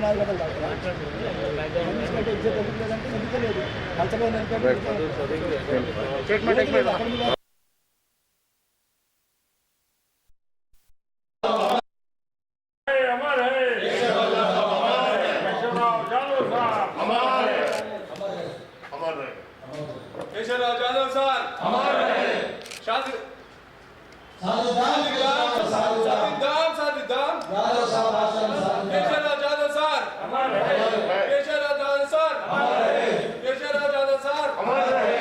నాది కదా ఇజ్జత్ ఎందుకు లేదంటే ఎందుకే లేదు కల్చర్ केशवराव जाधव सर अमर रहे। शादी साधुदान जाधव साहब आश्रम सर केशवराव जाधव सर अमर रहे। केशवराव जाधव सर अमर रहे। केशवराव जाधव सर अमर रहे।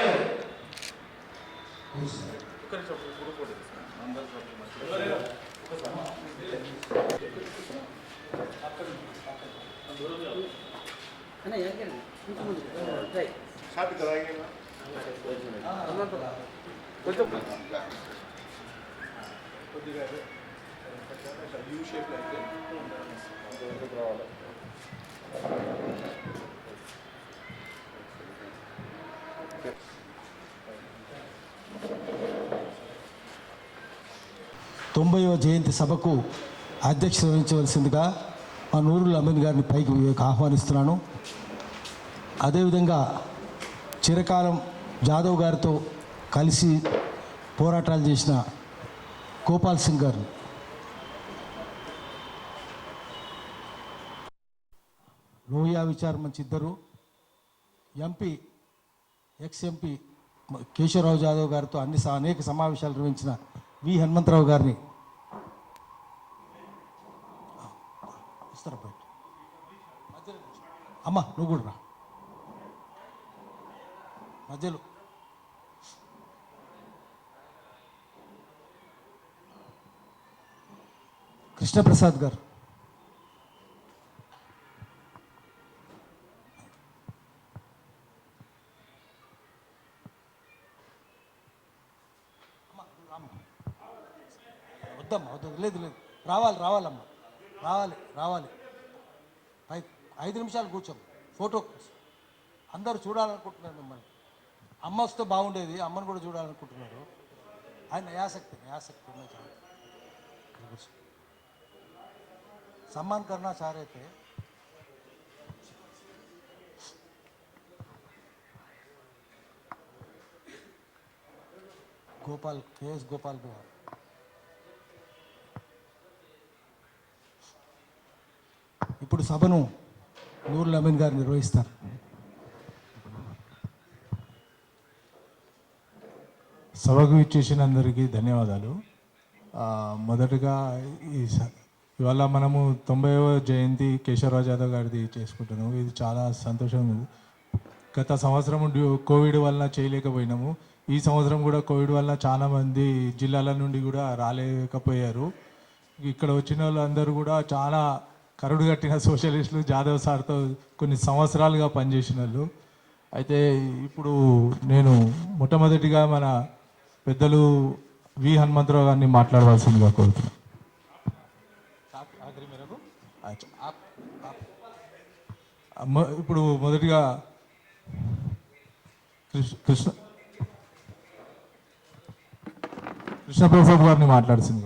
शादी कराएंगे ना यू शेप लाइक తొంభైవ జయంతి సభకు అధ్యక్షత వహించవలసిందిగా మా నూరుల్ అమీన్ గారిని పైకి ఆహ్వానిస్తున్నాను. అదేవిధంగా చిరకాలం జాదవ్ గారితో కలిసి పోరాటాలు చేసిన గోపాల్ సింగ్ గారు, లోహియా విచార్ మంచి ఇద్దరు, ఎంపీ ఎక్స్-ఎంపీ కేశవరావు జాదవ్ గారితో అనేక సమావేశాలు నిర్వహించిన వి హనుమంతరావు గారిని ఇస్తారా బయట అమ్మ నువ్వు కూడా రా మధ్యలో. కృష్ణప్రసాద్ గారు, వద్దమ్మా లేదు రావాలమ్మా రావాలి 5 నిమిషాలు కూర్చోం ఫోటో అందరూ చూడాలనుకుంటున్నారు మిమ్మల్ని. అమ్మ వస్తే బాగుండేది, అమ్మను కూడా చూడాలనుకుంటున్నారు. ఆయన ఆసక్తి सम्मान करना चाह रहे थे. गोपाल केएस गोपाल बिहार ఇప్పుడు సభను నూరుల్ అమీన్ గారు నిర్వహిస్తారు. సభకు ఇచ్చేసిన అందరికీ ధన్యవాదాలు. మొదటగా ఇవాళ మనము 90వ జయంతి కేశవరావు జాదవ్ గారిది చేసుకుంటున్నాము. ఇది చాలా సంతోషం. గత సంవత్సరం కోవిడ్ వలన చేయలేకపోయినాము. ఈ సంవత్సరం కూడా కోవిడ్ వలన చాలామంది జిల్లాల నుండి కూడా రాలేకపోయారు. ఇక్కడ వచ్చిన వాళ్ళందరూ కూడా చాలా కరుడు కట్టిన సోషలిస్టులు, జాదవ్ సార్తో కొన్ని సంవత్సరాలుగా పనిచేసిన వాళ్ళు. అయితే ఇప్పుడు నేను మొట్టమొదటిగా మన పెద్దలు వి హనుమంతరావు గారిని మాట్లాడవలసిందిగా కోరుతున్నాను. ఇప్పుడు మొదటిగా కృష్ణప్రసాద్ గారిని మాట్లాడుతుంది.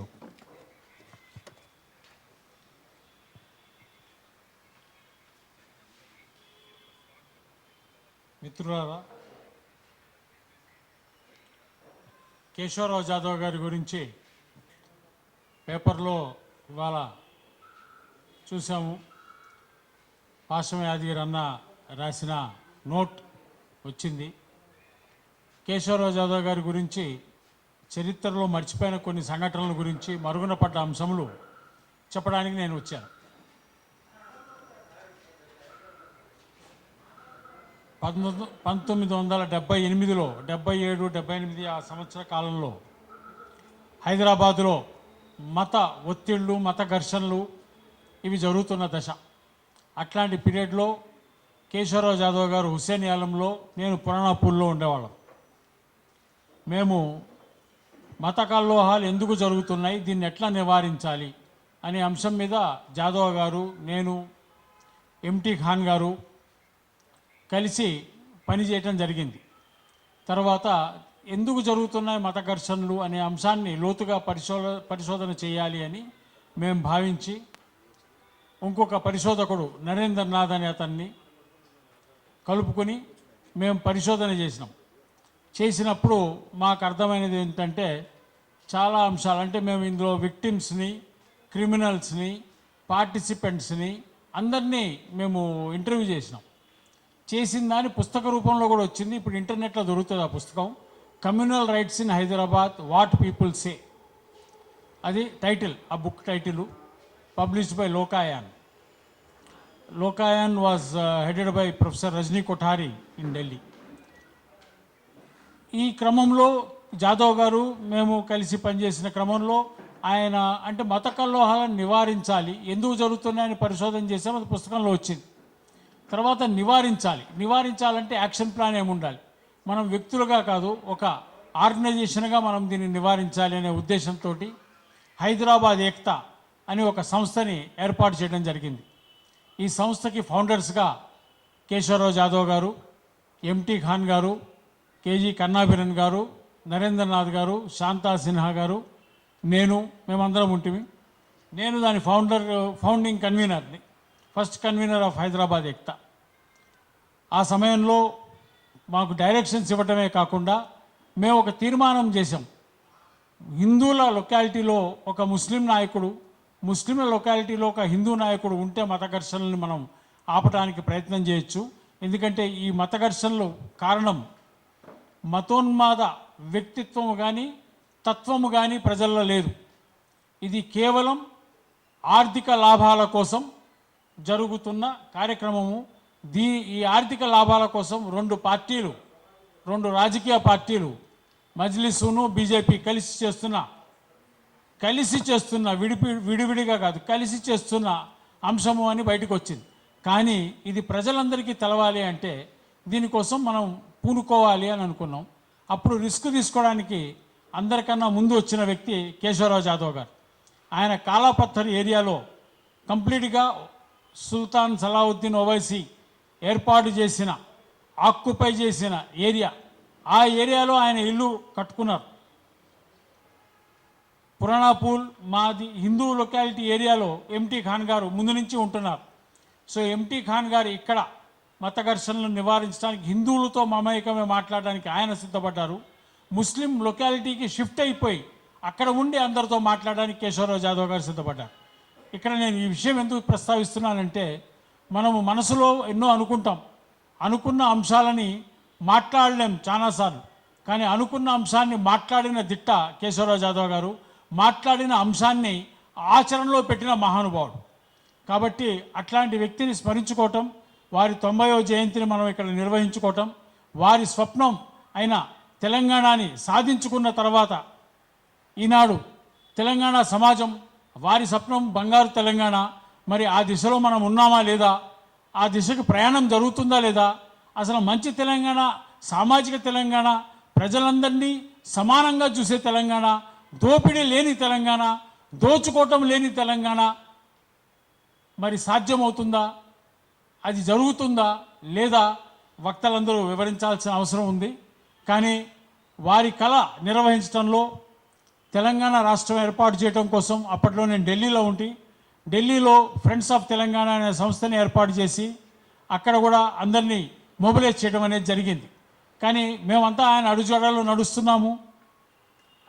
మిత్రులారా, కేశవరావు జాదవ్ గారి గురించి పేపర్లో ఇవాళ చూసాము. పాశం యాదగిరి అన్న రాసిన నోట్ వచ్చింది. కేశవరావు జాదవ్ గారి గురించి చరిత్రలో మర్చిపోయిన కొన్ని సంఘటనల గురించి, మరుగున పడ్డ అంశములు చెప్పడానికి నేను వచ్చాను. 1978లో 77, 78 ఆ సంవత్సర కాలంలో హైదరాబాదులో మత ఒత్తిళ్ళు, మత ఘర్షణలు ఇవి జరుగుతున్న దశ. అట్లాంటి పీరియడ్లో కేశవరావు జాదవ్ గారు హుస్సేన్ ఆలంలో, నేను పురాణాపూర్లో ఉండేవాళ్ళం. మేము మత కల్లోహాలు ఎందుకు జరుగుతున్నాయి, దీన్ని ఎట్లా నివారించాలి అనే అంశం మీద జాదవ్ గారు, నేను, ఎంటీ ఖాన్ గారు కలిసి పనిచేయటం జరిగింది. తర్వాత ఎందుకు జరుగుతున్నాయి మత ఘర్షణలు అనే అంశాన్ని లోతుగా పరిశోధన చేయాలి అని మేము భావించి ఇంకొక పరిశోధకుడు నరేంద్రనాథ్ అనే అతన్ని కలుపుకొని మేము పరిశోధన చేసినప్పుడు మాకు అర్థమైనది ఏంటంటే చాలా అంశాలు, అంటే మేము ఇందులో విక్టిమ్స్ని, క్రిమినల్స్ని, పార్టిసిపెంట్స్ని అందరినీ మేము ఇంటర్వ్యూ చేసిన దాని పుస్తక రూపంలో కూడా వచ్చింది. ఇప్పుడు ఇంటర్నెట్లో దొరుకుతుంది ఆ పుస్తకం, communal riots in Hyderabad what people say, అది టైటిల్, ఆ book title, published by Lokayan. Lokayan was headed by professor Rajni Kothari in Delhi. ఈ క్రమంలో జాదవ్ గారు మేము కలిసి పనిచేసిన క్రమంలో ఆయన అంటే మత కల్లోహాలను నివారించాలి, ఎందుకు జరుగుతున్నాయని పరిశోధన చేసాం, అది పుస్తకంలో వచ్చింది. తర్వాత నివారించాలంటే యాక్షన్ ప్లాన్ ఏముండాలి, మనం వ్యక్తులుగా కాదు ఒక ఆర్గనైజేషన్గా మనం దీన్ని నివారించాలి అనే ఉద్దేశంతో హైదరాబాద్ ఏక్తా అని ఒక సంస్థని ఏర్పాటు చేయడం జరిగింది. ఈ సంస్థకి ఫౌండర్స్గా కేశవరావు జాదవ్ గారు, ఎంటీ ఖాన్ గారు, కేజీ కన్నాభిరన్ గారు, నరేంద్రనాథ్ గారు, శాంతా సిన్హా గారు, మేమందరం ఉంటుంది. నేను దాని ఫౌండింగ్ కన్వీనర్ని, first convener of Hyderabad Ekta. ఆ సమయంలో మాకు డైరెక్షన్స్ ఇవ్వటమే కాకుండా మేము ఒక తీర్మానం చేసాం, హిందువుల లొకాలిటీలో ఒక ముస్లిం నాయకుడు, ముస్లింల లొకాలిటీలో ఒక హిందూ నాయకుడు ఉంటే మత ఘర్షణలను మనం ఆపడానికి ప్రయత్నం చేయొచ్చు. ఎందుకంటే ఈ మత ఘర్షణలు కారణం మతోన్మాద వ్యక్తిత్వము కానీ తత్వము కానీ ప్రజల్లో లేదు. ఇది కేవలం ఆర్థిక లాభాల కోసం జరుగుతున్న కార్యక్రమము. ఈ ఆర్థిక లాభాల కోసం రెండు రాజకీయ పార్టీలు మజ్లిసును బీజేపీ కలిసి చేస్తున్న విడివిడిగా కాదు, కలిసి చేస్తున్న అంశము అని బయటకు వచ్చింది. కానీ ఇది ప్రజలందరికీ తెలవాలి అంటే దీనికోసం మనం పూనుకోవాలి అని అనుకున్నాం. అప్పుడు రిస్క్ తీసుకోవడానికి అందరికన్నా ముందు వచ్చిన వ్యక్తి కేశవరావు జాదవ్ గారు. ఆయన కాలాపత్తర్ ఏరియాలో కంప్లీట్గా సుల్తాన్ సలావుద్దీన్ ఓవైసీ ఆక్యుపై చేసిన ఏరియా, ఆ ఏరియాలో ఆయన ఇల్లు కట్టుకున్నారు. పురాణాపూల్ మాది హిందూ లొకాలిటీ ఏరియాలో ఎంటీ ఖాన్ గారు ముందు నుంచి ఉంటున్నారు. సో ఎంటీ ఖాన్ గారు ఇక్కడ మత ఘర్షణలను నివారించడానికి హిందువులతో మమేకమే మాట్లాడడానికి ఆయన సిద్ధపడ్డారు. ముస్లిం లొకాలిటీకి షిఫ్ట్ అయిపోయి అక్కడ ఉండి అందరితో మాట్లాడడానికి కేశవరావు జాదవ్ గారు సిద్ధపడ్డారు. ఇక్కడ నేను ఈ విషయం ఎందుకు ప్రస్తావిస్తున్నానంటే, మనము మనసులో ఎన్నో అనుకున్న అంశాలని మాట్లాడలేం చాలాసార్లు, కానీ అనుకున్న అంశాన్ని మాట్లాడిన దిట్ట కేశవరావు జాదవ్ గారు, మాట్లాడిన అంశాన్ని ఆచరణలో పెట్టిన మహానుభావుడు. కాబట్టి అట్లాంటి వ్యక్తిని స్మరించుకోవటం, వారి 90వ జయంతిని మనం ఇక్కడ నిర్వహించుకోవటం, వారి స్వప్నం అయిన తెలంగాణని సాధించుకున్న తర్వాత ఈనాడు తెలంగాణ సమాజం వారి స్వప్నం బంగారు తెలంగాణ, మరి ఆ దిశలో మనం ఉన్నామా లేదా, ఆ దిశకు ప్రయాణం జరుగుతుందా లేదా, అసలు మంచి తెలంగాణ, సామాజిక తెలంగాణ, ప్రజలందరినీ సమానంగా చూసే తెలంగాణ, దోపిడీ లేని తెలంగాణ, దోచుకోవటం లేని తెలంగాణ మరి సాధ్యమవుతుందా, అది జరుగుతుందా లేదా వక్తలందరూ వివరించాల్సిన అవసరం ఉంది. కానీ వారి కళ నిర్వహించడంలో తెలంగాణ రాష్ట్రం ఏర్పాటు చేయడం కోసం అప్పట్లో నేను ఢిల్లీలో ఫ్రెండ్స్ ఆఫ్ తెలంగాణ అనే సంస్థని ఏర్పాటు చేసి అక్కడ కూడా అందరినీ మొబిలైజ్ చేయడం అనేది జరిగింది. కానీ మేమంతా ఆయన అడుగుజాడల్లో నడుస్తున్నాము,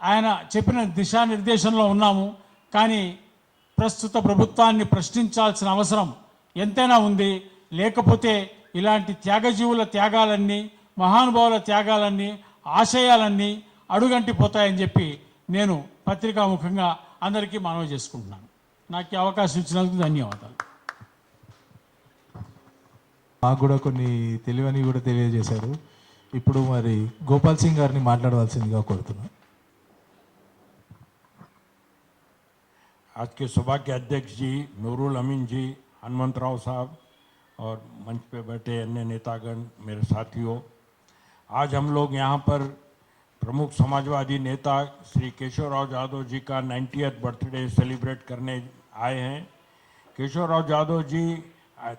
ఆయన చెప్పిన దిశానిర్దేశంలో ఉన్నాము. కానీ ప్రస్తుత ప్రభుత్వాన్ని ప్రశ్నించాల్సిన అవసరం ఎంతైనా ఉంది. లేకపోతే ఇలాంటి త్యాగజీవుల త్యాగాలన్నీ, మహానుభావుల త్యాగాలన్నీ, ఆశయాలన్నీ అడుగంటిపోతాయని చెప్పి నేను పత్రికాముఖంగా అందరికీ మనవి చేసుకుంటున్నాను. నాకు ఈ అవకాశం ఇచ్చినందుకు ధన్యవాదాలు. మాకు కూడా కొన్ని తెలియని కూడా తెలియజేశారు. ఇప్పుడు మరి గోపాల్ సింగ్ గారిని మాట్లాడవలసిందిగా కోరుతున్నాను. आज के सभा के अध्यक्ष जी नूरुल अमीन जी, हनुमंत राव साहब और मंच पे बैठे अन्य नेतागण, मेरे साथियों, आज हम लोग यहाँ पर प्रमुख समाजवादी नेता श्री केशवराव जाधव जी का 90th बर्थडे सेलिब्रेट करने आए हैं। केशवराव जाधव जी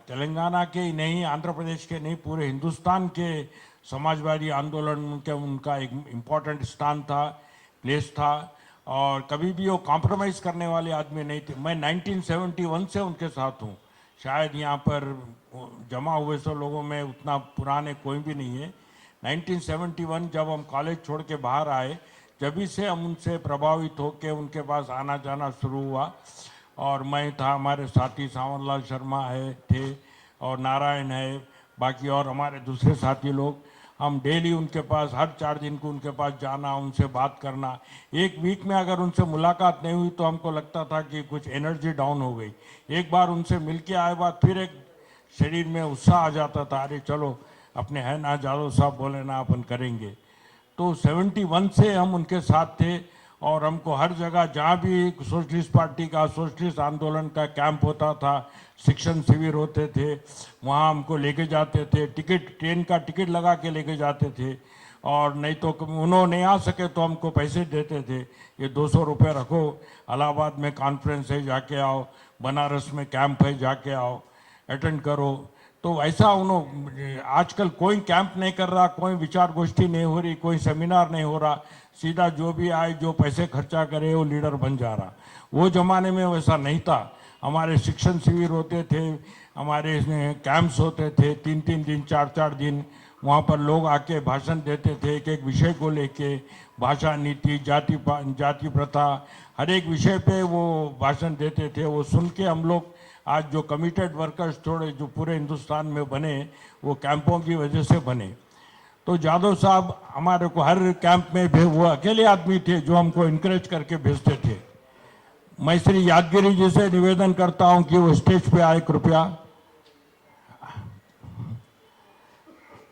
तेलंगाना के ही नहीं, आंध्र प्रदेश के नहीं, पूरे हिंदुस्तान के समाजवादी आंदोलन के उनका एक इम्पॉर्टेंट स्थान था, प्लेस था, और कभी भी वो कॉम्प्रोमाइज़ करने वाले आदमी नहीं थे। मैं 1971 से उनके साथ हूँ। शायद यहाँ पर जमा हुए सौ लोगों में उतना पुराने कोई भी नहीं है। 1971 जब हम कॉलेज छोड़ के बाहर आए, जभी से हम उनसे प्रभावित होकर उनके पास आना जाना शुरू हुआ। और मैं था, हमारे साथी सावंतलाल शर्मा थे और नारायण है, बाकी और हमारे दूसरे साथी लोग, हम डेली उनके पास हर 4 दिन को उनके पास जाना, उनसे बात करना। एक वीक में अगर उनसे मुलाकात नहीं हुई तो हमको लगता था कि कुछ एनर्जी डाउन हो गई। एक बार उनसे मिल के आए बाद फिर एक शरीर में उत्साह आ जाता था, अरे चलो अपने है ना जादव साहब बोले ना अपन करेंगे। तो 71 से हम उनके साथ थे और हमको हर जगह जहाँ भी सोशलिस्ट पार्टी का, सोशलिस्ट आंदोलन का कैंप होता था, शिक्षण शिविर होते थे, वहाँ हमको लेके जाते थे। ट्रेन का टिकट लगा के लेके जाते थे और नहीं तो उन्होंने नहीं आ सके तो हमको पैसे देते थे, ये 200 रुपये रखो, इलाहाबाद में कॉन्फ्रेंस है जाके आओ, बनारस में कैंप है जाके आओ, अटेंड करो। तो ऐसा उन्होंने, आजकल कोई कैंप नहीं कर रहा, कोई विचार गोष्ठी नहीं हो रही, कोई सेमिनार नहीं हो रहा, सीधा जो भी आए जो पैसे खर्चा करे वो लीडर बन जा रहा। वो ज़माने में वैसा नहीं था। हमारे शिक्षण शिविर होते थे, हमारे कैंप्स होते थे, 3-3 दिन 4-4 दिन, वहाँ पर लोग आके भाषण देते थे, एक एक विषय को लेके, भाषा नीति, जाति प्रथा, हर एक विषय पे वो भाषण देते थे। वो सुन के हम लोग आज जो कमिटेड वर्कर्स थोड़े जो पूरे हिंदुस्तान में बने, वो कैंपों की वजह से बने। तो जादव साहब हमारे को हर कैंप में वो अकेले आदमी थे जो हमको इनकरेज करके भेजते थे। मैं श्री यादगिरी जी से निवेदन करता हूं कि वो स्टेज पे आए, कृपया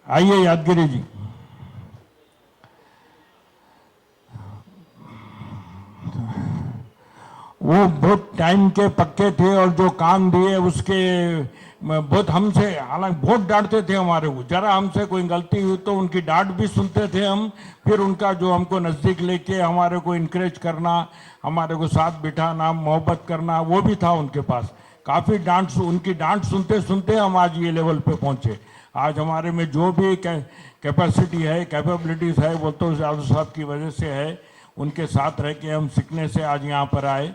आइए यादगिरी जी। वो बहुत टाइम के पक्के थे और जो काम दिए उसके बहुत हमसे, हालांकि बहुत डांटते थे हमारे को, जरा हमसे कोई गलती हुई तो उनकी डांट भी सुनते थे हम, फिर उनका जो हमको नज़दीक लेके हमारे को इनकरेज करना, हमारे को साथ बिठाना, मोहब्बत करना, वो भी था उनके पास। काफ़ी उनकी डांट सुनते सुनते हम आज ये लेवल पे पहुँचे। आज हमारे में जो भी कैपेसिटी है, कैपेबिलिटीज़ है, वो तो जादव साहब की वजह से है। उनके साथ रह के हम सीखने से आज यहाँ पर आए।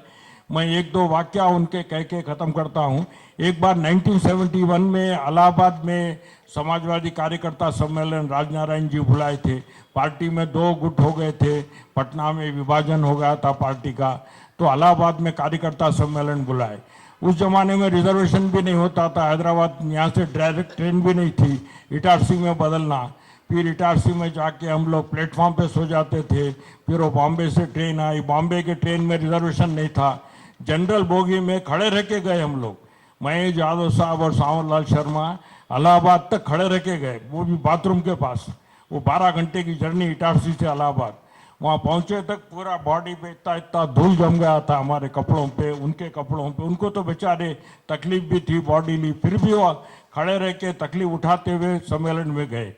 मैं 1-2 वाक्य उनके कह के ख़त्म करता हूँ। एक बार 1971 में इलाहाबाद में समाजवादी कार्यकर्ता सम्मेलन राजनारायण जी बुलाए थे। पार्टी में 2 गुट हो गए थे, पटना में विभाजन हो गया था पार्टी का, तो इलाहाबाद में कार्यकर्ता सम्मेलन बुलाए। उस जमाने में रिजर्वेशन भी नहीं होता था, हैदराबाद यहाँ से डायरेक्ट ट्रेन भी नहीं थी, इटारसी में बदलना, फिर इटारसी में जाके हम लोग प्लेटफॉर्म पे सो जाते थे। फिर वो बॉम्बे से ट्रेन आई, बॉम्बे के ट्रेन में रिजर्वेशन नहीं था, जनरल बोगी में खड़े रह के गए हम लोग, मैं, जादव साहब और सावंतलाल शर्मा इलाहाबाद तक खड़े रह के गए, वो भी बाथरूम के पास। वो 12 घंटे की जर्नी इटारसी से इलाहाबाद। वहाँ पहुँचे तक पूरा बॉडी पे इतना धूल जम गया था, हमारे कपड़ों पे, उनके कपड़ों पे। उनको तो बेचारे तकलीफ भी थी बॉडीली, फिर भी वो खड़े रह के तकलीफ उठाते हुए सम्मेलन में गए,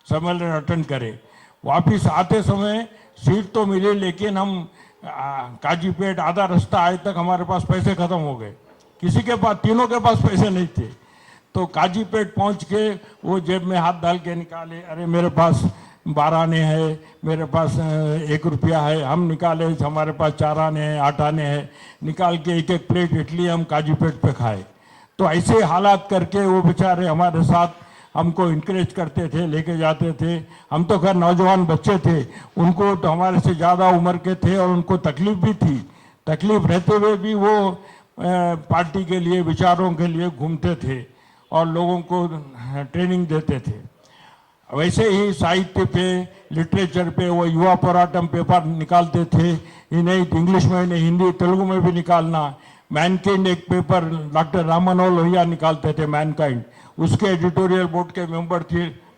सम्मेलन अटेंड करे। वापिस आते समय सीट तो मिली, लेकिन हम काजीपेट आधा रास्ता आए तक हमारे पास पैसे खत्म हो गए। किसी के पास, तीनों के पास पैसे नहीं थे। तो काजीपेट पहुंच के वो जेब में हाथ डाल के निकाले, अरे मेरे पास 12 आने हैं, मेरे पास 1 रुपया है। हम निकाले, हमारे पास 4 आने हैं, 8 आने हैं, निकाल के एक एक प्लेट इडली हम काजीपेट पे खाए। तो ऐसे हालात करके वो बेचारे हमारे साथ हमको इनकरेज करते थे, लेके जाते थे। हम तो खैर नौजवान बच्चे थे, उनको तो हमारे से ज़्यादा उम्र के थे और उनको तकलीफ भी थी। तकलीफ रहते हुए भी वो पार्टी के लिए, विचारों के लिए घूमते थे और लोगों को ट्रेनिंग देते थे। वैसे ही साहित्य पे, लिटरेचर पे वो युवा पोराटम पेपर निकालते थे, इन्हें इंग्लिश में, इन्हें हिंदी तेलुगु में भी निकालना। मैनकाइंड एक पेपर डॉक्टर राममनोहर लोहिया निकालते थे, मैनकाइंड, उसके एडिटोरियल बोर्ड के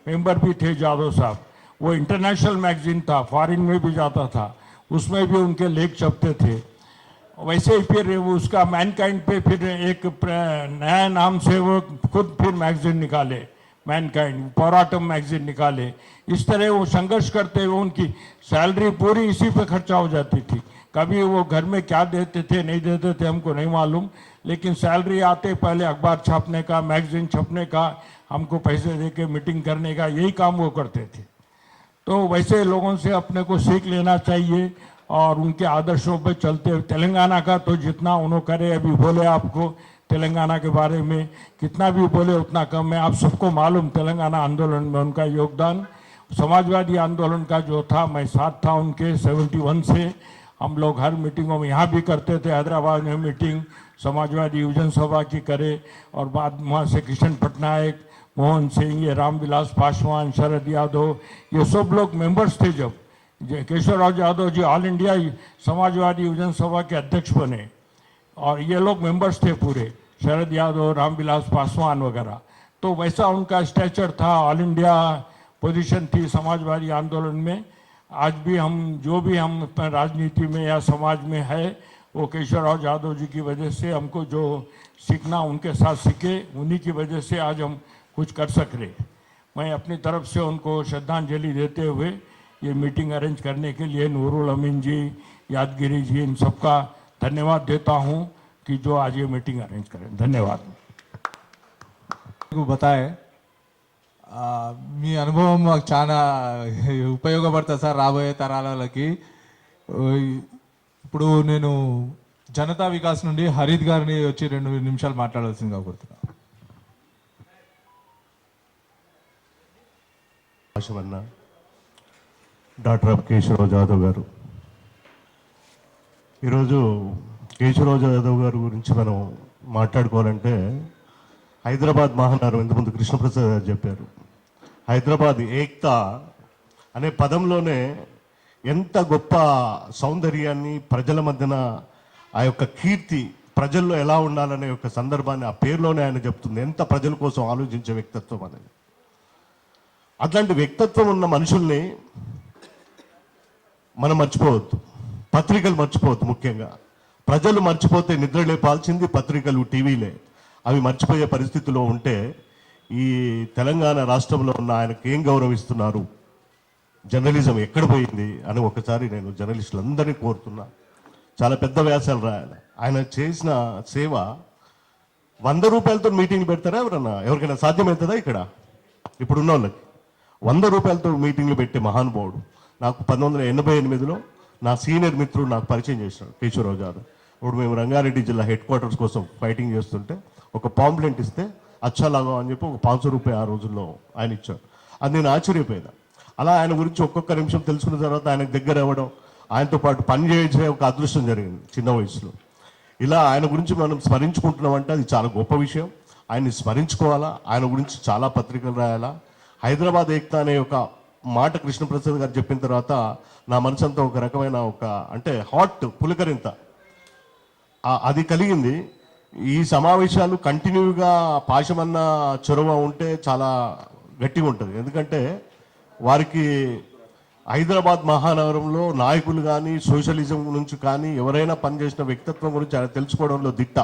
मेंबर भी थे जादव साहब। वो इंटरनेशनल मैगजीन था, फॉरेन में भी जाता था, उसमें भी उनके लेख छपते थे। वैसे ही फिर उसका मैनकाइंड पे फिर एक नया नाम से वो खुद फिर मैगजीन निकाले, मैनकाइंड पोराटम मैगजीन निकाले। इस तरह वो संघर्ष करते हुए उनकी सैलरी पूरी इसी पे खर्चा हो जाती थी। कभी वो घर में क्या देते थे, नहीं देते थे, हमको नहीं मालूम, लेकिन सैलरी आते पहले अखबार छापने का, मैगजीन छपने का, हमको पैसे दे के मीटिंग करने का, यही काम वो करते थे। तो वैसे लोगों से अपने को सीख लेना चाहिए और उनके आदर्शों पर चलते हुए। तेलंगाना का तो जितना उन्होंने करे, अभी बोले आपको, तेलंगाना के बारे में कितना भी बोले उतना कम है। आप सबको मालूम तेलंगाना आंदोलन में उनका योगदान, समाजवादी आंदोलन का जो था, मैं साथ था उनके 71 से। हम लोग हर मीटिंगों में यहाँ भी करते थे, हैदराबाद में मीटिंग समाजवादी युवजन सभा की करे, और बाद वहाँ से किशन पटनायक, मोहन सिंह, ये रामविलास पासवान, शरद यादव, ये सब लोग मेंबर्स थे। जब केशवराव यादव जी ऑल इंडिया समाजवादी युवजन सभा के अध्यक्ष बने, और ये लोग मेंबर्स थे पूरे, शरद यादव, रामविलास पासवान वगैरह। तो वैसा उनका स्टैचर था, ऑल इंडिया पोजीशन थी समाजवादी आंदोलन में। आज भी हम जो भी हम राजनीति में या समाज में है, वो केशवराव यादव जी की वजह से हमको जो सीखना उनके साथ सीखे, उन्हीं की वजह से आज हम कुछ कर सक रहे। मैं अपनी तरफ से उनको श्रद्धांजलि देते हुए ये मीटिंग अरेंज करने के लिए नूरुल अमीन जी, यादगिरी जी, इन सबका धन्यवाद देता हूं कि जो आज ये मीटिंग अरेंज करें। धन्यवाद। बताए మీ అనుభవం మాకు చాలా ఉపయోగపడుతుంది సార్ రాబోయే తరాలకి. ఇప్పుడు నేను జనతా వికాస్ నుండి హరిత్ గారిని వచ్చి 2 నిమిషాలు మాట్లాడాల్సిందిగా కోరుతున్నాను. ఆశవన్న డాక్టర్ కేశవరావు జాదవ్ గారు, ఈరోజు కేశవరావు యాదవ్ గారి గురించి మనం మాట్లాడుకోవాలంటే హైదరాబాద్ మహానగరం, ఇంతకుముందు కృష్ణప్రసాద్ గారు చెప్పారు, హైదరాబాద్ ఏక్తా అనే పదంలోనే ఎంత గొప్ప సౌందర్యాన్ని, ప్రజల మధ్యన ఆ యొక్క కీర్తి, ప్రజల్లో ఎలా ఉండాలనే యొక్క సందర్భాన్ని ఆ పేరులోనే ఆయన చెప్తుంది. ఎంత ప్రజల కోసం ఆలోచించే వ్యక్తిత్వం అనేది. అట్లాంటి వ్యక్తిత్వం ఉన్న మనుషుల్ని మనం మర్చిపోవద్దు, పత్రికలు మర్చిపోవద్దు. ముఖ్యంగా ప్రజలు మర్చిపోతే నిద్ర లేపాల్సింది పత్రికలు, టీవీలే. అవి మర్చిపోయే పరిస్థితిలో ఉంటే ఈ తెలంగాణ రాష్ట్రంలో ఉన్న ఆయనకి ఏం గౌరవిస్తున్నారు, జర్నలిజం ఎక్కడ పోయింది అని ఒకసారి నేను జర్నలిస్టులందరినీ కోరుతున్నా. చాలా పెద్ద వ్యాసాలు రాయాలి. ఆయన చేసిన సేవ 100 రూపాయలతో మీటింగ్ పెడతారా ఎవరికైనా సాధ్యమవుతుందా? ఇక్కడ ఇప్పుడున్న వాళ్ళకి 100 రూపాయలతో మీటింగ్లు పెట్టే మహానుభావుడు. నాకు 1988లో నా సీనియర్ మిత్రుడు నాకు పరిచయం చేసినాడు, కేశవరావు జాదవ్. ఇప్పుడు మేము రంగారెడ్డి జిల్లా హెడ్ క్వార్టర్స్ కోసం ఫైటింగ్ చేస్తుంటే ఒక పాంప్లెంట్ ఇస్తే అచ్చాలాగా అని చెప్పి ఒక 500 రూపాయలు ఆ రోజుల్లో ఆయన ఇచ్చాడు. అది నేను ఆశ్చర్యపోయినా. అలా ఆయన గురించి ఒక్కొక్క నిమిషం తెలుసుకున్న తర్వాత ఆయనకు దగ్గర అవ్వడం, ఆయనతో పాటు పని చేసే ఒక అదృష్టం జరిగింది చిన్న వయసులో. ఇలా ఆయన గురించి మనం స్మరించుకుంటున్నామంటే అది చాలా గొప్ప విషయం. ఆయన్ని స్మరించుకోవాలా, ఆయన గురించి చాలా పత్రికలు రాయాలా. హైదరాబాద్ ఏక్తా అనే ఒక మాట కృష్ణప్రసాద్ గారు చెప్పిన తర్వాత నా మనసంతా ఒక రకమైన అంటే హాట్ పులకరింత అది కలిగింది. ఈ సమావేశాలు కంటిన్యూగా పాశమన్న చొరవ ఉంటే చాలా గట్టిగా ఉంటుంది. ఎందుకంటే వారికి హైదరాబాద్ మహానగరంలో నాయకులు కానీ, సోషలిజం నుంచి కానీ ఎవరైనా పనిచేసిన వ్యక్తిత్వం గురించి ఆయన తెలుసుకోవడంలో దిట్ట.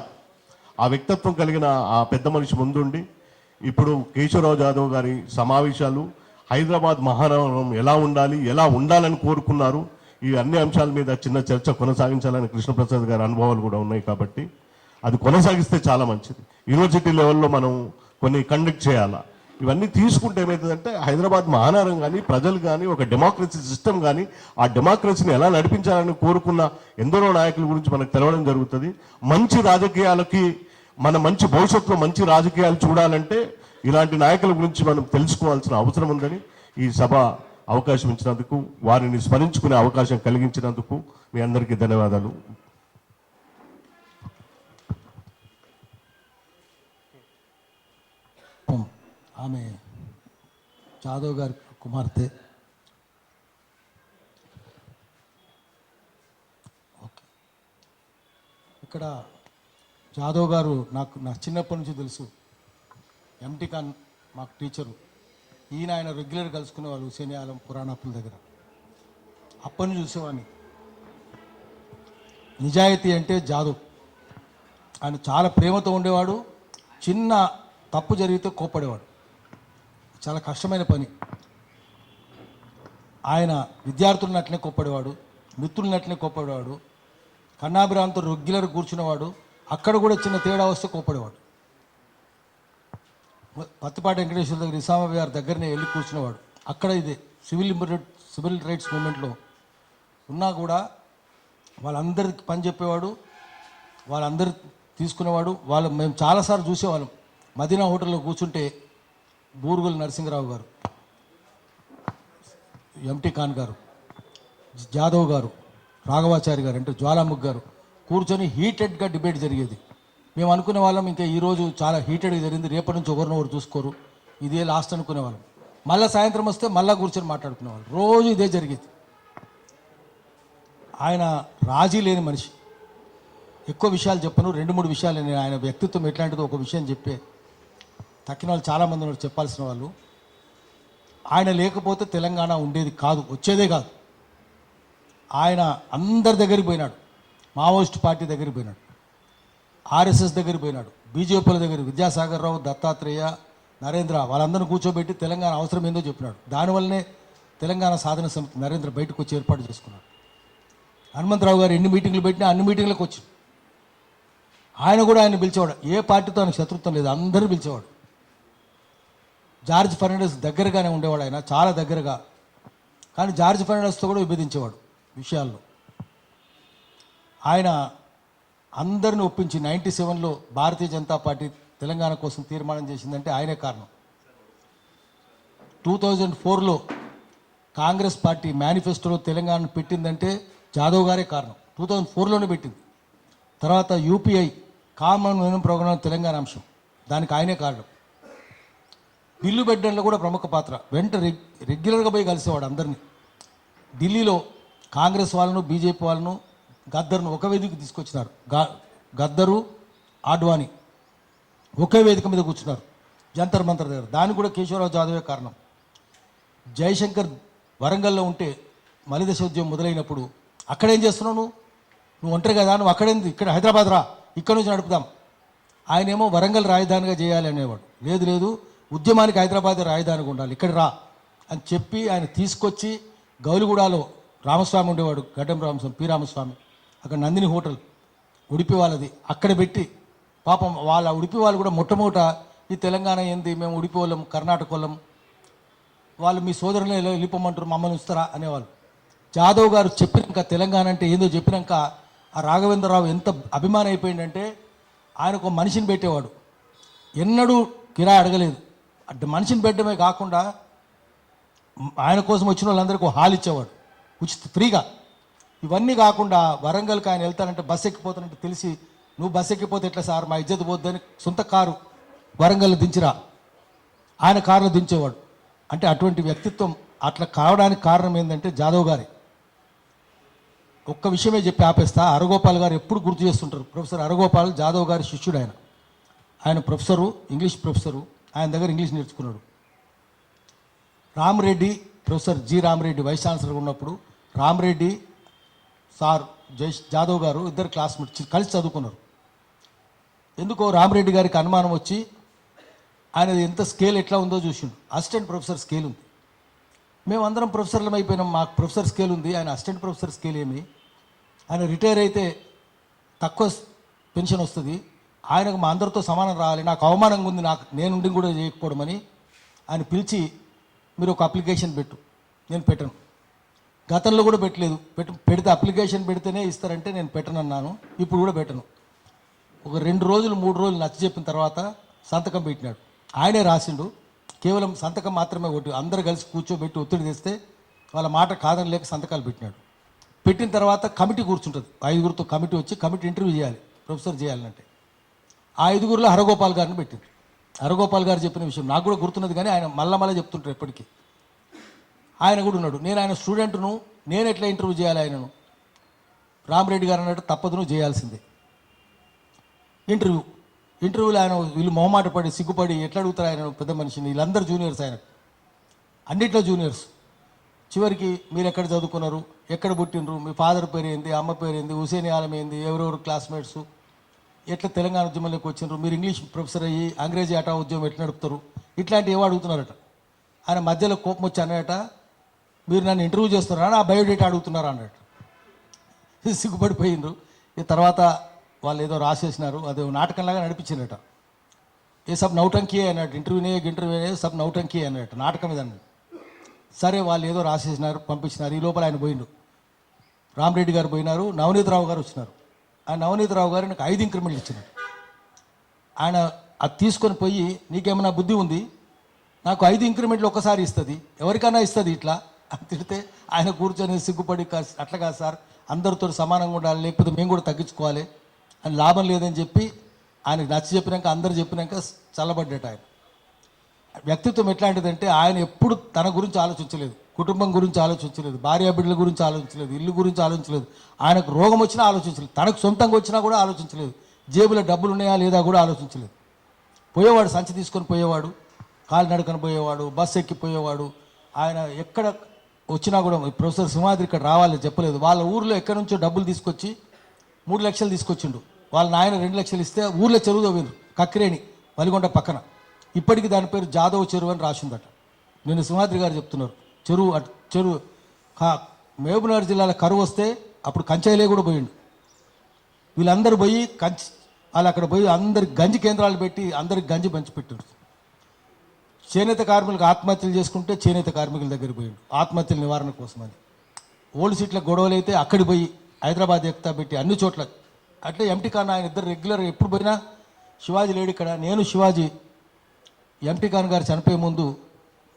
ఆ వ్యక్తిత్వం కలిగిన ఆ పెద్ద మనిషి ముందుండి ఇప్పుడు కేశవరావు యాదవ్ గారి సమావేశాలు హైదరాబాద్ మహానగరం ఎలా ఉండాలి, ఎలా ఉండాలని కోరుకున్నారు, ఈ అన్ని అంశాల మీద చిన్న చర్చ కొనసాగించాలని కృష్ణప్రసాద్ గారి అనుభవాలు కూడా ఉన్నాయి. కాబట్టి అది కొనసాగిస్తే చాలా మంచిది. యూనివర్సిటీ లెవెల్లో మనం కొన్ని కండక్ట్ చేయాలా. ఇవన్నీ తీసుకుంటే ఏమవుతుందంటే హైదరాబాద్ మహానగరం కానీ, ప్రజలు కానీ, ఒక డెమోక్రసీ సిస్టమ్ కానీ, ఆ డెమోక్రసీని ఎలా నడిపించాలని కోరుకున్న ఎందరో నాయకుల గురించి మనకు తెలవడం జరుగుతుంది. మంచి రాజకీయాలకి, మన మంచి భవిష్యత్తులో మంచి రాజకీయాలు చూడాలంటే ఇలాంటి నాయకుల గురించి మనం తెలుసుకోవాల్సిన అవసరం ఉందని ఈ సభ అవకాశం ఇచ్చినందుకు, వారిని స్మరించుకునే అవకాశం కలిగించినందుకు మీ అందరికీ ధన్యవాదాలు. ఆమె జాదవ్ గారి కుమార్తె. ఓకే, ఇక్కడ జాదవ్ గారు నా చిన్నప్పటి నుంచి తెలుసు. ఎంటీ ఖాన్ మాకు టీచరు. ఆయన రెగ్యులర్ కలుసుకునేవాళ్ళు హుసేన్ ఆలం పురాణాపుల దగ్గర. అప్పని చూసేవాడిని. నిజాయితీ అంటే జాదవ్. ఆయన చాలా ప్రేమతో ఉండేవాడు. చిన్న తప్పు జరిగితే కోప్పడేవాడు. చాలా కష్టమైన పని. ఆయన విద్యార్థులనట్లే కోప్పడేవాడు, మిత్రులనట్లే కోప్పడేవాడు. కన్నాభిరాంతో రెగ్యులర్ కూర్చునేవాడు. అక్కడ కూడా చిన్న తేడా వస్తే కోప్పడేవాడు. పత్తిపాటి వెంకటేశ్వర దగ్గర నిజామాబాద్ గారి దగ్గరనే వెళ్ళి కూర్చునేవాడు. అక్కడ ఇదే సివిల్ రైట్స్ మూమెంట్లో ఉన్నా కూడా వాళ్ళందరికి పని చెప్పేవాడు, వాళ్ళందరి తీసుకునేవాడు. వాళ్ళు మేము చాలాసార్లు చూసేవాళ్ళం. మదీనా హోటల్లో కూర్చుంటే బూరుగుల నరసింహరావు గారు, ఎంటీ ఖాన్ గారు, జాదవ్ గారు, రాఘవాచారి గారు అంటే జ్వాలాముఖ్ గారు కూర్చొని హీటెడ్గా డిబేట్ జరిగేది. మేము అనుకునే వాళ్ళం ఇంకా ఈరోజు చాలా హీటెడ్గా జరిగింది, రేపటి నుంచి ఒకరినొకరు చూసుకోరు, ఇదే లాస్ట్ అనుకునేవాళ్ళం. మళ్ళీ సాయంత్రం వస్తే మళ్ళీ కూర్చొని మాట్లాడుకునేవాళ్ళు. రోజు ఇదే జరిగేది. ఆయన రాజీ లేని మనిషి. ఎక్కువ విషయాలు చెప్పను, 2-3 విషయాలు. నేను ఆయన వ్యక్తిత్వం ఎట్లాంటిదో ఒక విషయం చెప్పే తక్కిన వాళ్ళు చాలామంది ఉన్నారు చెప్పాల్సిన వాళ్ళు. ఆయన లేకపోతే తెలంగాణ ఉండేది కాదు, వచ్చేదే కాదు. ఆయన అందరి దగ్గరికి పోయినాడు. మావోయిస్ట్ పార్టీ దగ్గరికి పోయినాడు, ఆర్ఎస్ఎస్ దగ్గరికి పోయినాడు, బీజేపీల దగ్గర విద్యాసాగర్ రావు, దత్తాత్రేయ, నరేంద్ర వాళ్ళందరినీ కూర్చోబెట్టి తెలంగాణ అవసరం ఏందో చెప్పినాడు. దానివల్లనే తెలంగాణ సాధన సమితి నరేంద్ర బయటకు వచ్చి ఏర్పాటు చేసుకున్నాడు. హనుమంతరావు గారు ఎన్ని మీటింగ్లు పెట్టినా అన్ని మీటింగ్లకు వచ్చి ఆయన కూడా ఆయన పిలిచేవాడు. ఏ పార్టీతో ఆయనకు శత్రుత్వం లేదు, అందరూ పిలిచేవాడు. జార్జ్ ఫెర్నాండెస్ దగ్గరగానే ఉండేవాడు ఆయన, చాలా దగ్గరగా. కానీ జార్జ్ ఫెర్నాండెస్తో కూడా విభేదించేవాడు విషయాల్లో. ఆయన అందరిని ఒప్పించి 97లో భారతీయ జనతా పార్టీ తెలంగాణ కోసం తీర్మానం చేసిందంటే ఆయనే కారణం. 2004లో కాంగ్రెస్ పార్టీ మేనిఫెస్టోలో తెలంగాణను పెట్టిందంటే జాదవ్ గారే కారణం. 2004లోనే పెట్టింది. తర్వాత UPA common minimum programme Telangana అంశం, దానికి ఆయనే కారణం. బిల్లు పెట్టడంలో కూడా ప్రముఖ పాత్ర. రెగ్యులర్గా పోయి కలిసేవాడు అందరినీ. ఢిల్లీలో కాంగ్రెస్ వాళ్ళను, బీజేపీ వాళ్ళను, గద్దర్ను ఒక వేదికకు తీసుకొచ్చినారు. గద్దరు, ఆడ్వాణి ఒకే వేదిక మీద కూర్చున్నారు జంతర్ మంతర్ దగ్గర. దానికి కూడా కేశవరావు జాదవే కారణం. జయశంకర్ వరంగల్లో ఉంటే మలిదశ ఉద్యమం మొదలైనప్పుడు అక్కడేం చేస్తున్నావు నువ్వు ఒంటరి కదా, నువ్వు అక్కడేంది, ఇక్కడ హైదరాబాద్ రా, ఇక్కడ నుంచి నడుపుదాం. ఆయనేమో వరంగల్ రాజధానిగా చేయాలి అనేవాడు. లేదు లేదు, ఉద్యమానికి హైదరాబాద్ రాజధానిగా ఉండాలి, ఇక్కడ రా అని చెప్పి ఆయన తీసుకొచ్చి గౌలిగూడలో రామస్వామి ఉండేవాడు, గడ్డం రామస్వామి, పి రామస్వామి, అక్కడ నందిని హోటల్ ఉడిపి వాళ్ళది, అక్కడ పెట్టి పాపం వాళ్ళ ఉడిపి వాళ్ళు కూడా మొట్టమొదట ఈ తెలంగాణ ఏంది, మేము ఉడిపి వాళ్ళం, కర్ణాటక వాళ్ళం, వాళ్ళు మీ సోదరులు వెళ్ళిపోమంటారు, మమ్మల్ని ఉంచుతారా అనేవాళ్ళు. జాదవ్ గారు చెప్పినాక తెలంగాణ అంటే ఏందో చెప్పినాక ఆ రాఘవేంద్రరావు ఎంత అభిమానం అయిపోయిందంటే ఆయనకు ఒక మనిషిని పెట్టేవాడు. ఎన్నడూ కిరాయి అడగలేదు. అంటే మనిషిని పెట్టడమే కాకుండా ఆయన కోసం వచ్చిన వాళ్ళందరికీ హాల్ ఇచ్చేవాడు ఉచిత, ఫ్రీగా. ఇవన్నీ కాకుండా వరంగల్కి ఆయన వెళ్తానంటే బస్సు ఎక్కిపోతానంటే తెలిసి, నువ్వు బస్సు ఎక్కిపోతే ఎట్లా సార్, మా ఇజ్జత్ పోద్దని సొంత కారు వరంగల్లో దించిరా, ఆయన కారులో దించేవాడు. అంటే అటువంటి వ్యక్తిత్వం అట్లా కావడానికి కారణం ఏంటంటే జాదవ్ గారే. ఒక్క విషయమే చెప్పి ఆపేస్తా. అరగోపాల్ గారు ఎప్పుడు గుర్తు చేస్తుంటారు. ప్రొఫెసర్ అరగోపాల్ జాదవ్ గారి శిష్యుడు. ఆయన ప్రొఫెసరు, ఇంగ్లీష్ ప్రొఫెసరు. ఆయన దగ్గర ఇంగ్లీష్ నేర్చుకున్నాడు. Ramareddy, professor G Ramareddy vice chancellor ఉన్నప్పుడు రామరెడ్డి సార్ జాదవ్ గారు ఇద్దరు క్లాస్మేట్స్ కలిసి చదువుకున్నారు. ఎందుకో రామరెడ్డి గారికి అనుమానం వచ్చి ఆయన ఎంత స్కేల్ ఎట్లా ఉందో చూసిండు. అసిస్టెంట్ ప్రొఫెసర్ స్కేల్ ఉంది, మేమందరం ప్రొఫెసర్లం అయిపోయినాం, మాకు ప్రొఫెసర్ స్కేల్ ఉంది, ఆయన అసిస్టెంట్ ప్రొఫెసర్ స్కేల్ ఏమి, ఆయన రిటైర్ అయితే తక్కువ పెన్షన్ వస్తుంది, ఆయనకు మా అందరితో సమానం రావాలి, నాకు అవమానంగా ఉంది, నేనుండి కూడా చేయకపోవడం అని ఆయన పిలిచి, మీరు ఒక అప్లికేషన్ పెట్టు. నేను పెట్టను, గతంలో కూడా పెట్టలేదు, పెడితే అప్లికేషన్ పెడితేనే ఇస్తారంటే నేను పెట్టను అన్నాను, ఇప్పుడు కూడా పెట్టను. ఒక 2 రోజులు 3 రోజులు నచ్చ చెప్పిన తర్వాత సంతకం పెట్టినాడు. ఆయనే రాసిండు, కేవలం సంతకం మాత్రమే ఒకటి, అందరు కలిసి కూర్చోబెట్టి ఒత్తిడి తెస్తే వాళ్ళ మాట కాదని లేక సంతకాలు పెట్టినాడు. పెట్టిన తర్వాత కమిటీ కూర్చుంటుంది, 5గురితో కమిటీ వచ్చి కమిటీ ఇంటర్వ్యూ చేయాలి ప్రొఫెసర్ చేయాలంటే. ఆ 5గురిలో హరగోపాల్ గారిని పెట్టింది. హరగోపాల్ గారు చెప్పిన విషయం నాకు కూడా గుర్తున్నది, కానీ ఆయన మళ్ళీ చెప్తుంటారు ఎప్పటికీ. ఆయన కూడా ఉన్నాడు, నేను ఆయన స్టూడెంట్ను, నేను ఎట్లా ఇంటర్వ్యూ చేయాలి ఆయనను. రామరెడ్డి గారు అన్నట్టు తప్పదు, నువ్వు చేయాల్సిందే. ఇంటర్వ్యూలో ఆయన వీళ్ళు మొహమాట పడి సిగ్గుపడి ఎట్లా అడుగుతారు ఆయన, పెద్ద మనిషిని, వీళ్ళందరూ జూనియర్స్, ఆయన అన్నిట్లో జూనియర్స్. చివరికి మీరు ఎక్కడ చదువుకున్నారు, ఎక్కడ పుట్టినరు, మీ ఫాదర్ పేరు ఏంది, అమ్మ పేరు ఏంది, హుసేన్ ఆలం ఏంది, ఎవరెవరు క్లాస్మేట్స్, ఎట్లా తెలంగాణ ఉద్యమంలోకి వచ్చినారు, మీరు ఇంగ్లీష్ ప్రొఫెసర్ అయ్యి అంగ్రేజీ ఆట ఉద్యమం ఎట్లా నడుపుతారు, ఇట్లాంటివి ఏవో అడుగుతున్నారట. ఆయన మధ్యలో కోపం వచ్చి అన్నట, మీరు నన్ను ఇంటర్వ్యూ చేస్తున్నారా, నా బయోడేటా అడుగుతున్నారా అన్నట్టు. సిగ్గుపడిపోయిండ్రు. ఈ తర్వాత వాళ్ళు ఏదో రాసేసినారు, అదే నాటకంలాగా నడిపించినట. ఏ సబ్ నౌటంకి అన్నట్టు, ఇంటర్వ్యూనే సబ్ నౌటంకి అన్నట్టు, నాటకం ఇది అన్నట్టు. సరే వాళ్ళు ఏదో రాసేసినారు, పంపించినారు. ఈ లోపల ఆయన పోయిండు, రామరెడ్డి గారు పోయినారు, నవనీతరావు గారు వచ్చినారు. ఆ నవనీతరావు గారు నాకు 5 ఇంక్రిమెంట్లు ఇచ్చినారు. ఆయన అది తీసుకొని పోయి నీకేమైనా బుద్ధి ఉంది, నాకు 5 ఇంక్రిమెంట్లు ఒక్కసారి ఇస్తుంది, ఎవరికైనా ఇస్తుంది ఇట్లా అని తిడితే ఆయన కూర్చొని సిగ్గుపడి అట్లా కాదు సార్, అందరితో సమానంగా ఉండాలి, లేకపోతే మేము కూడా తగ్గించుకోవాలి అని లాభం లేదని చెప్పి ఆయనకు నచ్చ చెప్పినాక అందరు చెప్పినాక చల్లబడ్డట. ఆయన వ్యక్తిత్వం ఎట్లాంటిదంటే ఆయన ఎప్పుడు తన గురించి ఆలోచించలేదు, కుటుంబం గురించి ఆలోచించలేదు, భార్య బిడ్డల గురించి ఆలోచించలేదు, ఇల్లు గురించి ఆలోచించలేదు, ఆయనకు రోగం వచ్చినా ఆలోచించలేదు, తనకు సొంతంగా వచ్చినా కూడా ఆలోచించలేదు, జేబులో డబ్బులు ఉన్నాయా లేదా కూడా ఆలోచించలేదు. పోయేవాడు, సంచి తీసుకొని పోయేవాడు, కాలినడకన పోయేవాడు, బస్సు ఎక్కిపోయేవాడు. ఆయన ఎక్కడ వచ్చినా కూడా ప్రొఫెసర్ సింహాద్రి ఇక్కడ రావాలని చెప్పలేదు. వాళ్ళ ఊర్లో ఎక్కడి నుంచో డబ్బులు తీసుకొచ్చి 3 లక్షలు తీసుకొచ్చిండు. వాళ్ళ నాయన 2 లక్షలు ఇస్తే ఊర్లో చెరువు తవ్విండ్రు, కక్కిరేణి వలిగొండ పక్కన. ఇప్పటికీ దాని పేరు జాదవ్ చెరువు అని రాసిందట. నేను సింహాద్రి గారు చెప్తున్నారు. చెరువు మహబూబ్నగర్ జిల్లాలో కరువు వస్తే అప్పుడు కంచాయిలే కూడా పోయిండు. వీళ్ళందరూ పోయి వాళ్ళు అక్కడ పోయి అందరికి గంజి కేంద్రాలు పెట్టి అందరికి గంజి పంచిపెట్టారు. చేనేత కార్మికులకు ఆత్మహత్యలు చేసుకుంటే చేనేత కార్మికుల దగ్గర పోయిండు ఆత్మహత్యల నివారణ కోసమని. ఓల్డ్ సీట్ల గొడవలు అయితే అక్కడికి పోయి హైదరాబాద్ ఎక్కుతా పెట్టి అన్ని చోట్ల అట్లే ఎంటీ ఖాన్ ఆయన ఇద్దరు రెగ్యులర్ ఎప్పుడు పోయినా, శివాజీ లేడు ఇక్కడ, నేను శివాజీ ఎంటీ ఖాన్ గారు చనిపోయే ముందు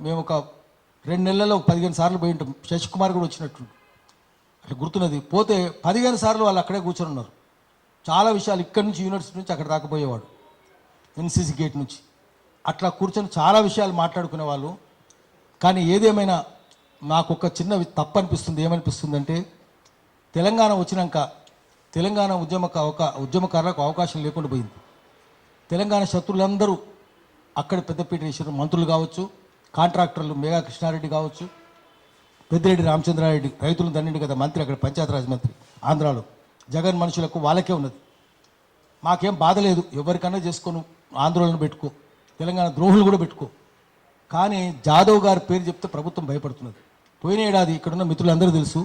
మేము ఒక 2 నెలల్లో 15 సార్లు పోయి ఉంటాం. శశికుమార్ కూడా వచ్చినట్టు అట్లా గుర్తున్నది. పోతే 15 సార్లు వాళ్ళు అక్కడే కూర్చొని ఉన్నారు. చాలా విషయాలు ఇక్కడి నుంచి యూనివర్సిటీ నుంచి అక్కడ దాకా పోయేవాడు, ఎన్సీసీ గేట్ నుంచి అట్లా కూర్చొని చాలా విషయాలు మాట్లాడుకునే వాళ్ళు. కానీ ఏదేమైనా నాకు ఒక చిన్న తప్పు అనిపిస్తుంది. ఏమనిపిస్తుంది అంటే, తెలంగాణ వచ్చినాక తెలంగాణ ఉద్యమకారులకు అవకాశం లేకుండా పోయింది. తెలంగాణ శత్రులందరూ అక్కడ పెద్దపీట వేసారు. మంత్రులు కావచ్చు, కాంట్రాక్టర్లు, మేఘా కృష్ణారెడ్డి కావచ్చు, పెద్దిరెడ్డి రామచంద్రారెడ్డి, రైతులు దండిండి కదా మంత్రి, అక్కడ పంచాయతీరాజ్ మంత్రి ఆంధ్రాలో. జగన్ మనుషులకు వాళ్ళకే ఉన్నది. మాకేం బాధ లేదు, ఎవరికన్నా చేసుకొని ఆందోళన పెట్టుకో, తెలంగాణ ద్రోహులు కూడా పెట్టుకో. కానీ జాదవ్ గారి పేరు చెప్తే ప్రభుత్వం భయపడుతున్నది. పోయిన ఏడాది ఇక్కడున్న మిత్రులందరూ తెలుసు,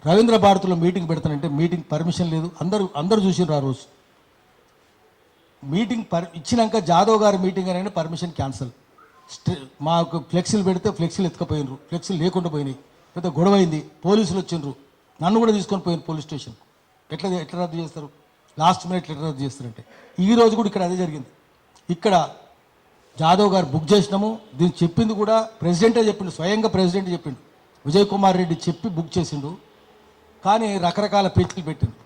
రవీంద్ర భారతిలో మీటింగ్ పెడతానంటే మీటింగ్ పర్మిషన్ లేదు. అందరూ చూసినారు. ఆ రోజు మీటింగ్ ఇచ్చినాక జాదవ్ గారి మీటింగ్ అనేది పర్మిషన్ క్యాన్సల్. మాకు ఫ్లెక్సీలు పెడితే ఫ్లెక్సీలు ఎత్తుకపోయినరు, ఫ్లెక్సీలు లేకుండా పోయినాయి, పెద్ద గొడవ అయింది. పోలీసులు వచ్చిండ్రు, నన్ను కూడా తీసుకొని పోయిన పోలీస్ స్టేషన్. ఎట్లా రద్దు చేస్తారు, లాస్ట్ మినిట్ ఎట్లా రద్దు చేస్తారంటే. ఈ రోజు కూడా ఇక్కడ అదే జరిగింది. ఇక్కడ జాదవ్ గారు బుక్ చేసినాము, దీన్ని చెప్పింది కూడా ప్రెసిడెంటే చెప్పిండు, స్వయంగా ప్రెసిడెంట్ చెప్పిండు, విజయ్ కుమార్ రెడ్డి చెప్పి బుక్ చేసిండు. కానీ రకరకాల పేచీలు పెట్టిండు,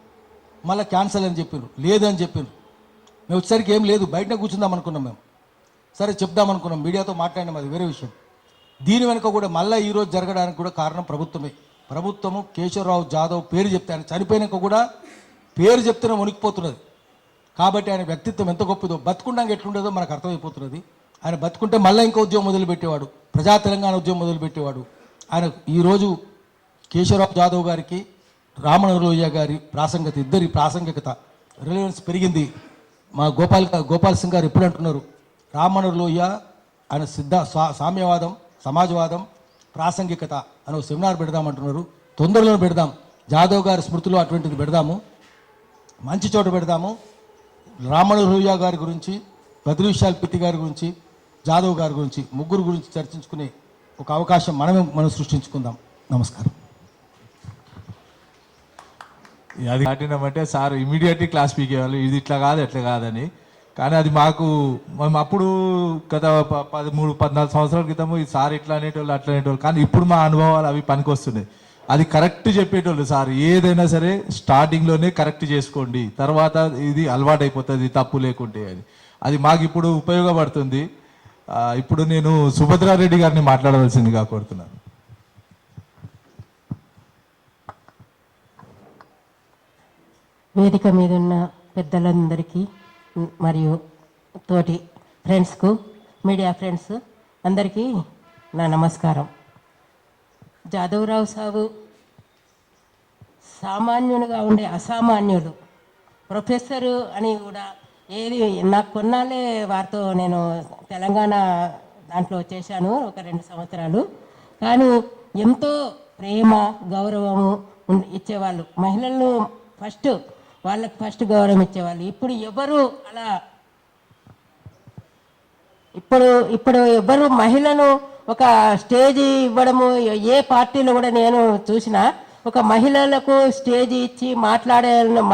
మళ్ళీ క్యాన్సల్ అని చెప్పిండ్రు, లేదని చెప్పిండ్రు. మేము వచ్చేసరికి ఏం లేదు, బయటనే కూర్చుందాం అనుకున్నాం. మేము సరే చెప్దాం అనుకున్నాం, మీడియాతో మాట్లాడినాం, అది వేరే విషయం. దీని వెనుక కూడా మళ్ళీ ఈరోజు జరగడానికి కూడా కారణం ప్రభుత్వమే. ప్రభుత్వము కేశవరావు జాదవ్ పేరు చెప్తే, ఆయన చనిపోయినాక కూడా పేరు చెప్తేనే వణికిపోతున్నది. కాబట్టి ఆయన వ్యక్తిత్వం ఎంత గొప్పదో, బతుకుండాక ఎట్లుండేదో మనకు అర్థమైపోతున్నది. ఆయన బతుకుంటే మళ్ళీ ఇంకో ఉద్యమం మొదలుపెట్టేవాడు, ప్రజా తెలంగాణ ఉద్యమం మొదలుపెట్టేవాడు. ఆయన ఈరోజు కేశవరావు జాదవ్ గారికి, రామణ లోహియా గారి ప్రాసంగికత, ఇద్దరి ప్రాసంగికత రిలవెన్స్ పెరిగింది. మా గోపాల్ సింగ్ గారు ఎప్పుడు అంటున్నారు, రామణ లోహియా ఆయన సామ్యవాదం, సమాజవాదం, ప్రాసంగికత అని ఒక సెమినార్ పెడదామంటున్నారు. తొందరలో పెడదాం, జాదవ్ గారి స్మృతిలో అటువంటిది పెడదాము, మంచి చోట పెడదాము. రామణ లోహియా గారి గురించి, బద్రీవిశాల్ పిత్తి గారి గురించి, జాదవ్ గారి గురించి, ముగ్గురు గురించి చర్చించుకునే ఒక అవకాశం మనం సృష్టించుకుందాం. నమస్కారం. అది దాటినామంటే సార్ ఇమీడియట్లీ క్లాస్ పీకేవాళ్ళు, ఇది ఇట్లా కాదు ఎట్లా కాదని. కానీ అది మాకు మేము అప్పుడు గత 13-14 సంవత్సరాల క్రితము ఈ సార్ ఇట్లా అనేటోళ్ళు అట్లా అనేటోళ్ళు. కానీ ఇప్పుడు మా అనుభవాలు అవి పనికి వస్తున్నాయి. అది కరెక్ట్ చెప్పేటోళ్ళు సార్, ఏదైనా సరే స్టార్టింగ్లోనే కరెక్ట్ చేసుకోండి, తర్వాత ఇది అలవాటు అయిపోతుంది తప్పు లేకుంటే అని. అది మాకు ఇప్పుడు ఉపయోగపడుతుంది. ఇప్పుడు నేను సుభద్రారెడ్డి గారిని మాట్లాడవలసిందిగా కోరుతున్నాను. వేదిక మీద ఉన్న పెద్దలందరికీ మరియు తోటి ఫ్రెండ్స్కు, మీడియా ఫ్రెండ్స్ అందరికీ నా నమస్కారం. జాదవరావు సాబు సామాన్యునిగా ఉండే అసామాన్యుడు, ప్రొఫెసరు అని కూడా ఏది నాకు కొన్నాళ్ళే వారితో నేను తెలంగాణ దాంట్లో చేశాను ఒక 2 సంవత్సరాలు. కానీ ఎంతో ప్రేమ గౌరవము ఇచ్చేవాళ్ళు. మహిళలను వాళ్ళకి ఫస్ట్ గౌరవం ఇచ్చేవాళ్ళు. ఇప్పుడు ఎవరు అలా ఇప్పుడు ఎవరు మహిళను ఒక స్టేజ్ ఇవ్వడము ఏ పార్టీలో కూడా నేను చూసినా ఒక మహిళలకు స్టేజ్ ఇచ్చి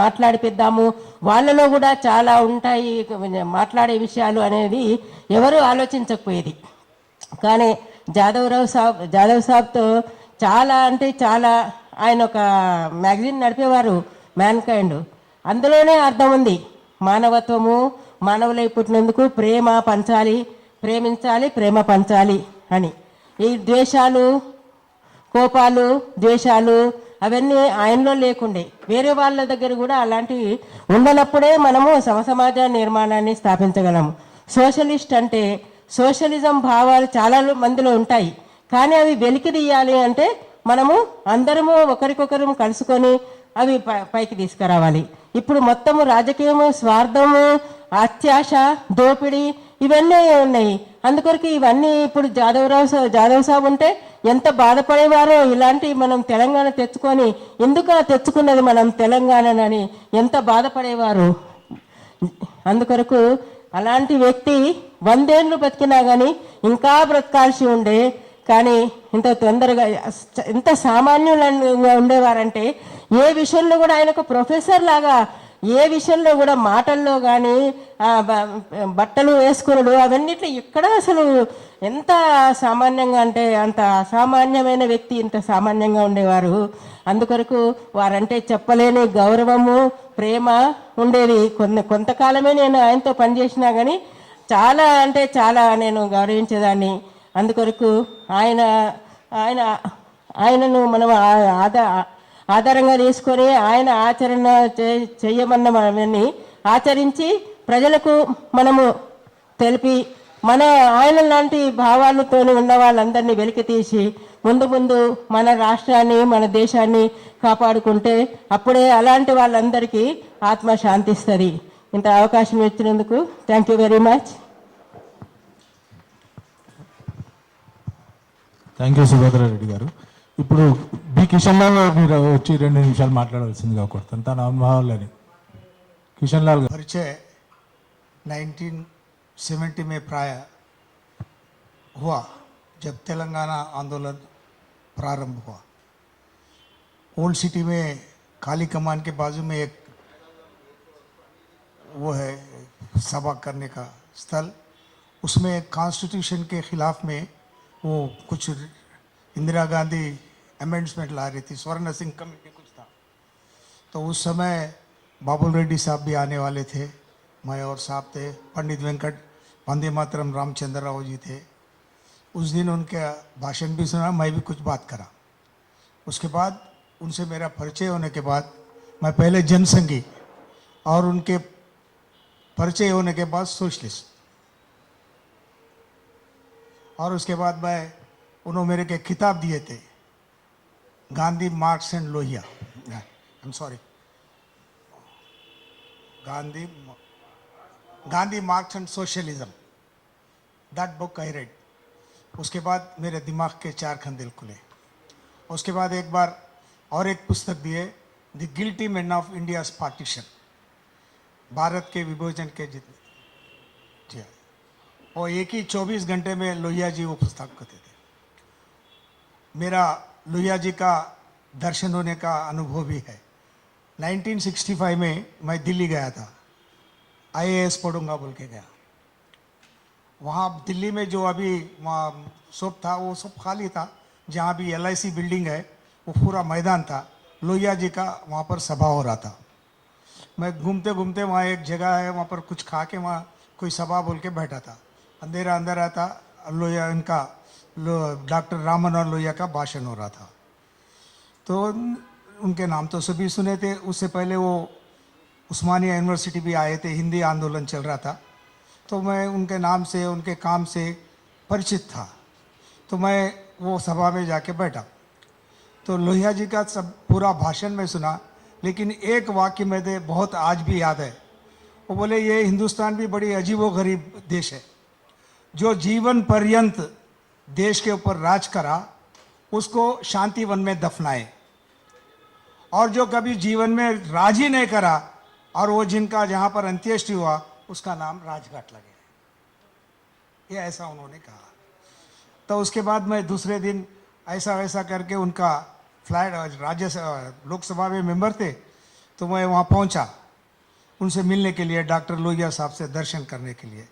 మాట్లాడిపిద్దాము, వాళ్ళలో కూడా చాలా ఉంటాయి మాట్లాడే విషయాలు అనేది ఎవరు ఆలోచించకపోయేది. కానీ జాదవ్ సాబ్తో చాలా అంటే చాలా, ఆయన ఒక మ్యాగజైన్ నడిపేవారు మ్యాన్ కైండ్. అందులోనే అర్థం ఉంది, మానవత్వము, మానవులై పుట్టినందుకు ప్రేమ పంచాలి, ప్రేమించాలి, ప్రేమ పంచాలి అని. ఈ ద్వేషాలు, కోపాలు, ద్వేషాలు అవన్నీ ఆయనలో లేకుండే. వేరే వాళ్ళ దగ్గర కూడా అలాంటివి ఉండనప్పుడే మనము సమసమాజ నిర్మాణాన్ని స్థాపించగలము. సోషలిస్ట్ అంటే సోషలిజం భావాలు చాలా మందిలో ఉంటాయి, కానీ అవి వెలికి తీయాలి అంటే మనము అందరము ఒకరికొకరు కలుసుకొని అవి పైకి తీసుకురావాలి. ఇప్పుడు మొత్తము రాజకీయము, స్వార్థము, అత్యాశ, దోపిడీ ఇవన్నీ ఉన్నాయి. అందుకొరకు ఇవన్నీ ఇప్పుడు జాదవ్ సాబ్ ఉంటే ఎంత బాధపడేవారో. ఇలాంటి మనం తెలంగాణ తెచ్చుకొని, ఎందుకు తెచ్చుకున్నది మనం తెలంగాణనని ఎంత బాధపడేవారు. అందుకొరకు అలాంటి వ్యక్తి 100 ఏళ్ళు బతికినా కానీ ఇంకా బ్రతకాల్సి ఉండే. కానీ ఇంత తొందరగా ఎంత సామాన్యులంగా ఉండేవారంటే, ఏ విషయంలో కూడా ఆయన ఒక ప్రొఫెసర్ లాగా, ఏ విషయంలో కూడా మాటల్లో కానీ బట్టలు వేసుకున్నాడు అవన్నిట్లో ఎక్కడ అసలు ఎంత సామాన్యంగా అంటే అంత అసామాన్యమైన వ్యక్తి, ఇంత సామాన్యంగా ఉండేవారు. అందుకొరకు వారంటే చెప్పలేని గౌరవము, ప్రేమ ఉండేది. కొంతకాలమే నేను ఆయనతో పనిచేసినా కానీ చాలా అంటే చాలా నేను గౌరవించేదాన్ని. అందుకొరకు ఆయనను మనం ఆధారంగా తీసుకొని ఆయన ఆచరణ చేయమన్నవన్నీ ఆచరించి ప్రజలకు మనము తెలిపి, ఆయన లాంటి భావాలతో ఉన్న వాళ్ళందరినీ వెలికి తీసి ముందు మన రాష్ట్రాన్ని, మన దేశాన్ని కాపాడుకుంటే అప్పుడే అలాంటి వాళ్ళందరికీ ఆత్మ శాంతిస్తుంది. ఇంత అవకాశం ఇచ్చినందుకు thank you very much. Thank you Subhadra Reddy గారు. ఇప్పుడు బి కిషన్ లాల్ గారు మీరు వచ్చి 2 నిమిషాలు మాట్లాడవలసిందిగా కోరుతాను తన అనుభవాలని. కిషన్ లాల్ గారు. परिचय 1970 में प्राय हुआ, जब तेलंगाना आंदोलन प्रारंभ हुआ. ओल्ड सिटी में काली कमान के बाजू में एक वो है सभा करने का स्थल. उसमें कॉन्स्टिट्यूशन के खिलाफ में वो कुछ इंदिरा गांधी अमेंडमेंट ला रही थी, स्वर्ण सिंह कमेटी कुछ था. तो उस समय बाबुल रेड्डी साहब भी आने वाले थे, मैं और साहब थे, पंडित वेंकट, वंदे मातरम रामचंद्र राव जी थे. उस दिन उनका भाषण भी सुना, मैं भी कुछ बात करा. उसके बाद उनसे मेरा परिचय होने के बाद मैं पहले जनसंघी और उनके परिचय होने के बाद सोशलिस्ट, और उसके बाद उन्होंने मेरे के किताब दिए थे, Gandhi, marks and Lohia. I am sorry, Gandhi marks and socialism, that book I read. उसके बाद मेरे दिमाग के 4 खंदिल खुले. उसके बाद एक बार और एक पुस्तक दिए, the guilty man of India's partition, Bharat के विभाजन के जितने. और एक ही 24 घंटे में लोहिया जी वो पुस्तक करते थे. मेरा लोहिया जी का दर्शन होने का अनुभव भी है. 1965 में मैं दिल्ली गया था, IAS पढ़ूंगा बोल के गया. वहाँ दिल्ली में जो अभी वहाँ सब था वो सब खाली था. जहाँ भी LIC बिल्डिंग है वो पूरा मैदान था. लोहिया जी का वहाँ पर सभा हो रहा था. मैं घूमते घूमते वहाँ एक जगह है, वहाँ पर कुछ खा के वहाँ कोई सभा बोल के बैठा था. अंदर आता लोहिया, इनका डॉक्टर राम मनोहर लोहिया का भाषण हो रहा था. तो उनके नाम तो सभी सुने थे. उससे पहले वो उस्मानिया यूनिवर्सिटी भी आए थे, हिंदी आंदोलन चल रहा था. तो मैं उनके नाम से, उनके काम से परिचित था. तो मैं वो सभा में जाके बैठा. तो लोहिया जी का सब पूरा भाषण में सुना, लेकिन एक वाक्य मुझे बहुत आज भी याद है. वो बोले, ये हिंदुस्तान भी बड़ी अजीबोगरीब देश है. जो जीवन पर्यंत देश के ऊपर राज करा उसको शांति वन में दफनाए, और जो कभी जीवन में राज ही नहीं करा और वो जिनका जहाँ पर अंत्येष्टि हुआ उसका नाम राजघाट लगे. ये ऐसा उन्होंने कहा. तो उसके बाद मैं दूसरे दिन ऐसा वैसा करके उनका फ्लाइट लोकसभा में मेंबर थे, तो मैं वहाँ पहुँचा उनसे मिलने के लिए, डॉक्टर लोहिया साहब से दर्शन करने के लिए।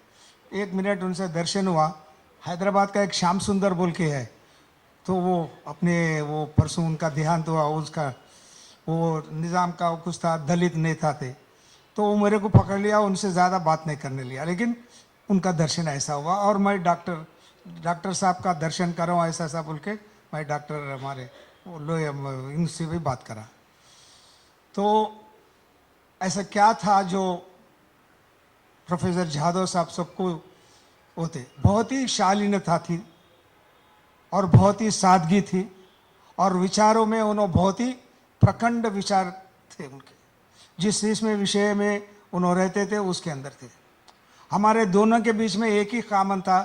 1 मिनट उनसे दर्शन हुआ। हैदराबाद का एक श्याम सुंदर बोल के है, तो वो अपने वो परसों उनका देहांत हुआ, उसका वो निज़ाम का कुछ था, दलित नेता थे, तो वो मेरे को पकड़ लिया, उनसे ज़्यादा बात नहीं करने लिया, लेकिन उनका दर्शन ऐसा हुआ। और मैं डॉक्टर साहब का दर्शन कर रहा हूँ ऐसा ऐसा बोल के, मैं डॉक्टर हमारे वो लोहिया इनसे भी बात करा। तो ऐसा क्या था जो प्रोफेसर जाधव साहब सबको होते, बहुत ही शालीनता थी और बहुत ही सादगी थी, और विचारों में उन्होंने बहुत ही प्रखंड विचार थे उनके, जिस विषय में उन्होंने रहते थे उसके अंदर थे। हमारे दोनों के बीच में एक ही कामन था,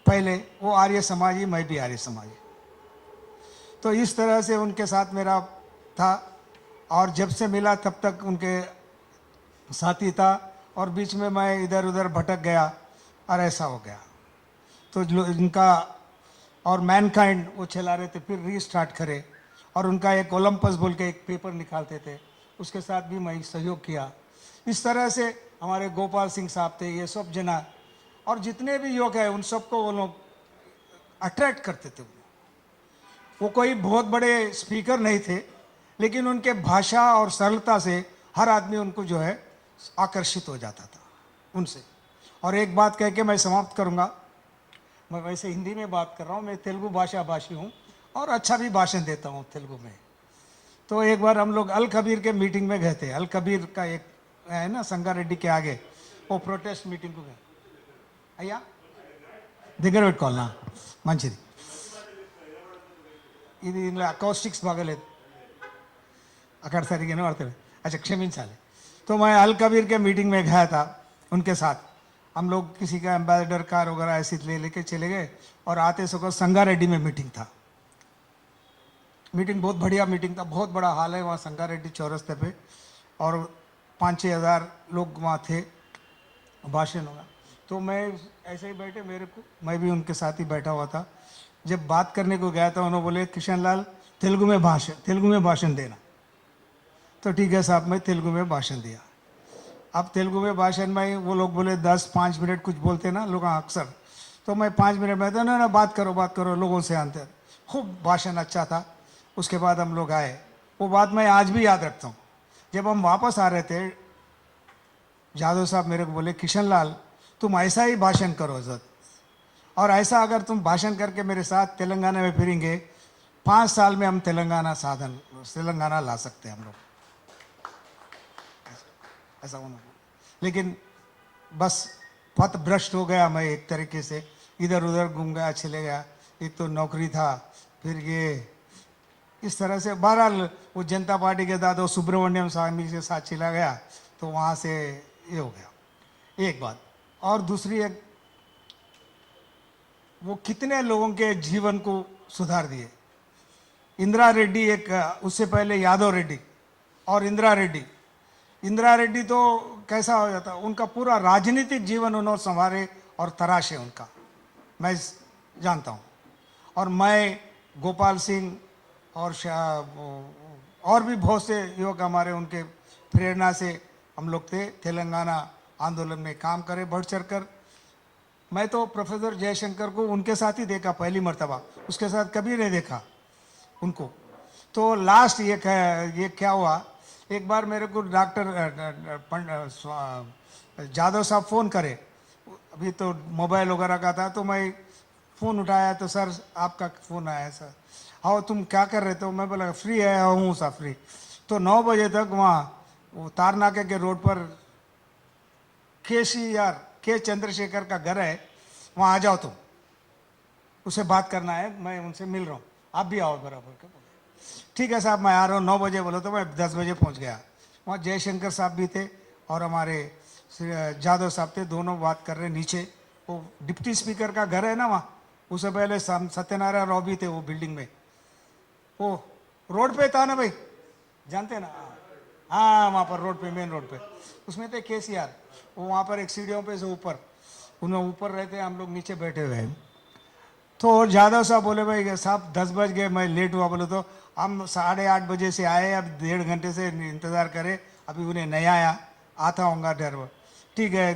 पहले वो आर्य समाजी, मैं भी आर्य समाजी। तो इस तरह से उनके साथ मेरा था, और जब से मिला तब तक उनके साथी था, और बीच में मैं इधर उधर भटक गया और ऐसा हो गया। तो इनका और मैनकाइंड वो चला रहे थे, फिर रीस्टार्ट करे, और उनका एक ओलंपस बोल के एक पेपर निकालते थे, उसके साथ भी मैं सहयोग किया। इस तरह से हमारे गोपाल सिंह साहब थे, ये सब जना, और जितने भी योग है उन सबको वो लोग अट्रैक्ट करते थे। वो कोई बहुत बड़े स्पीकर नहीं थे, लेकिन उनके भाषा और सरलता से हर आदमी उनको जो है आकर्षित हो जाता था उनसे। और एक बात कह के मैं समाप्त करूंगा, मैं वैसे हिंदी में बात कर रहा हूँ, मैं तेलुगु भाषी हूँ और अच्छा भी भाषण देता हूँ तेलुगु में। तो एक बार हम लोग अल कबीर के मीटिंग में गए थे। अल कबीर का एक है ना संगारेड्डी के आगे, वो प्रोटेस्ट मीटिंग को गए। अय्या దగ్గర పెట్టుకోవాలనా మంచిది, ఇది ఇందులో అకౌస్టిక్స్ బాగలేదు, అక్కడ సరిగ్గా పడతలేదు, अच्छा क्षమించాలి। तो मैं अल कबीर के मीटिंग में गया था उनके साथ, हम लोग किसी का एम्बेसडर कार वगैरह ऐसी लेके चले गए, और आते सको संगारेड्डी में मीटिंग था। मीटिंग बहुत बढ़िया मीटिंग था, बहुत बड़ा हाल है वहाँ संगारेड्डी चौरस्ते पे, और 5-6 हज़ार लोग वहाँ थे, भाषण होगा। तो मैं ऐसे ही बैठे, मैं भी उनके साथ ही बैठा हुआ था। जब बात करने को गया था, उन्होंने बोले किशन लाल तेलुगु में भाषण देना। तो ठीक है साहब, मैं तेलुगु में भाषण दिया। अब तेलुगु में भाषण में वो लोग बोले 10-5 मिनट कुछ बोलते ना लोग अक्सर, तो मैं 5 मिनट में था ना बात करो लोगों से अंतर। खूब भाषण अच्छा था। उसके बाद हम लोग आए, वो बात मैं आज भी याद रखता हूँ। जब हम वापस आ रहे थे, जाधव साहब मेरे को बोले किशन लाल तुम ऐसा ही भाषण करो जब, और ऐसा अगर तुम भाषण करके मेरे साथ तेलंगाना में फिरेंगे, 5 साल में हम तेलंगाना ला सकते हैं हम लोग, ऐसा होना। लेकिन बस पथ भ्रष्ट हो गया मैं, एक तरीके से इधर उधर घूम गया, चले गया। एक तो नौकरी था, फिर ये इस तरह से। बहरहाल वो जनता पार्टी के साथ वो सुब्रमण्यम स्वामी के साथ चला गया, तो वहाँ से ये हो गया एक बात। और दूसरी एक, वो कितने लोगों के जीवन को सुधार दिए। इंदिरा रेड्डी एक, उससे पहले यादव रेड्डी और इंदिरा रेड्डी तो कैसा हो जाता, उनका पूरा राजनीतिक जीवन उन्होंने संवारे और तराशे उनका, मैं जानता हूँ। और मैं गोपाल सिंह और भी बहुत से युवक हमारे उनके प्रेरणा से हम लोग थे, तेलंगाना आंदोलन में काम करे बढ़ चढ़ कर। मैं तो प्रोफेसर जयशंकर को उनके साथ ही देखा पहली मर्तबा, उसके साथ कभी नहीं देखा उनको। तो लास्ट ये क्या हुआ, एक बार मेरे को डॉक्टर जाधव साहब फ़ोन करे, अभी तो मोबाइल वगैरह का था, तो मैं फ़ोन उठाया तो सर आपका फ़ोन आया सर, हाँ तुम क्या कर रहे थे? मैं बोला फ्री है, हूँ सर फ्री। तो 9 बजे तक वहाँ वो तारनाके के रोड पर के चंद्रशेखर का घर है, वहाँ आ जाओ तुम, उससे बात करना है, मैं उनसे मिल रहा हूँ, आप भी आओ बराबर के। ठीक है साहब मैं आ रहा हूँ, 9 बजे बोलो, तो मैं 10 बजे पहुँच गया। वहाँ जयशंकर साहब भी थे और हमारे जाधव साहब थे, दोनों बात कर रहे नीचे। वो डिप्टी स्पीकर का घर है ना वहाँ, उससे पहले सत्यनारायण राव भी थे वो बिल्डिंग में, वो रोड पे था ना भाई, जानते ना? हाँ वहाँ पर रोड पे, मेन रोड पे, उसमें थे KCR। वो वहाँ पर एक सीढ़ियों पे से ऊपर, उन्हें ऊपर रहते, हम लोग नीचे बैठे हुए हैं। तो जाधव साहब बोले भाई साहब 10 बज गए, मैं लेट हुआ। बोले तो हम 8:30 बजे से आए, अब 1.5 घंटे से इंतज़ार करें, अभी उन्हें नहीं आया, आता होगा ड्राइवर। ठीक है,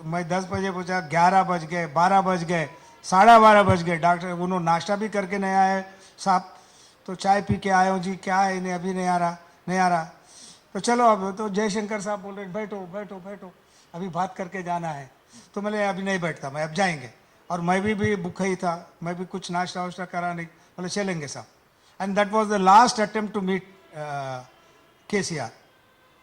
मैं 10 बजे पहुँचा, 11 बज गए, 12 बज गए, 12:30 बज गए, डॉक्टर उन्होंने नाश्ता भी करके नहीं आए साहब। तो चाय पी के आए हूँ जी, क्या है इन्हें अभी नहीं आ रहा। तो चलो, अब तो जयशंकर साहब बोल रहे बैठो बैठो बैठो, अभी बात करके जाना है। तो मैंने अभी नहीं बैठता, मैं अब जाएंगे। और मैं भी भूखा ही था, मैं भी कुछ नाश्ता वाश्ता करा नहीं, बोले चलेंगे साहब। And that was the last attempt to meet KCR,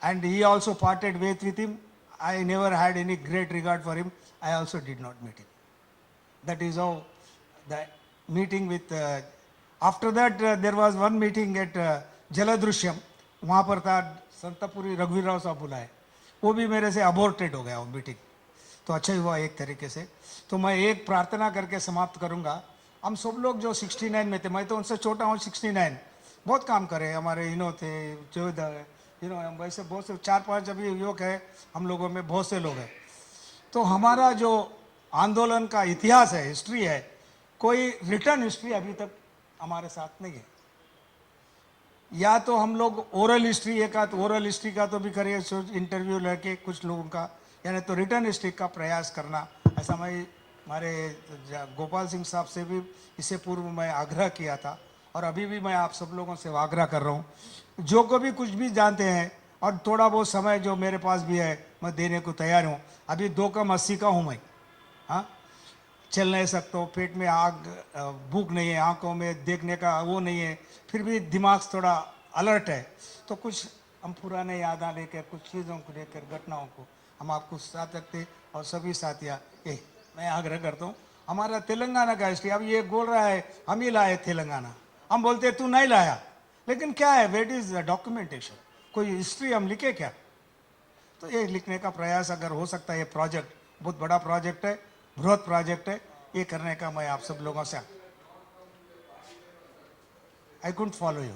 and he also parted ways with him. I never had any great regard for him. I also did not meet him. That is how the meeting with after that there was one meeting at Jaladrishyam, वहाँ पर था संतापुरी रघुवीर राव साहब बुलाए, वो भी मेरे से अबोर्टेड हो गया वो मीटिंग। तो अच्छा ही हुआ एक तरीके से। तो मैं एक प्रार्थना करके समाप्त करूँगा। हम सब लोग जो 69 में थे, मैं तो उनसे छोटा हूँ, 69, बहुत काम करे, हमारे इनो थे, जो वैसे बहुत से 4-5 अभी युवक है हम लोगों में, बहुत से लोग हैं। तो हमारा जो आंदोलन का इतिहास है, हिस्ट्री है, कोई रिटर्न हिस्ट्री अभी तक हमारे साथ नहीं है। या तो हम लोग ओरल हिस्ट्री, एक आध ओरल हिस्ट्री का तो भी करिए, इंटरव्यू लेके कुछ लोगों का, यानी तो रिटर्न हिस्ट्री का प्रयास करना। ऐसा मैं हमारे गोपाल सिंह साहब से भी इससे पूर्व मैं आग्रह किया था, और अभी भी मैं आप सब लोगों से आग्रह कर रहा हूँ, जो को भी कुछ भी जानते हैं और थोड़ा बहुत समय जो मेरे पास भी है मैं देने को तैयार हूँ। अभी 2 कम 80 का हूँ मैं, हाँ, चल नहीं सकता हूँ, पेट में आग, भूख नहीं है, आंखों में देखने का वो नहीं है, फिर भी दिमाग थोड़ा अलर्ट है। तो कुछ हम पुराने यादें लेकर, कुछ चीज़ों को लेकर, घटनाओं को हम आपको साथ रखते। और सभी साथियाँ, ये मैं आग्रह करता हूँ, हमारा तेलंगाना का हिस्ट्री, अब ये बोल रहा है हम ही लाए तेलंगाना, हम बोलते हैं तू नहीं लाया, लेकिन क्या है, वेट इज डॉक्यूमेंटेशन, कोई हिस्ट्री हम लिखे क्या? तो ये लिखने का प्रयास अगर हो सकता है, ये प्रोजेक्ट बहुत बड़ा प्रोजेक्ट है, बृहद प्रोजेक्ट है, ये करने का मैं आप सब लोगों से, I couldn't follow you.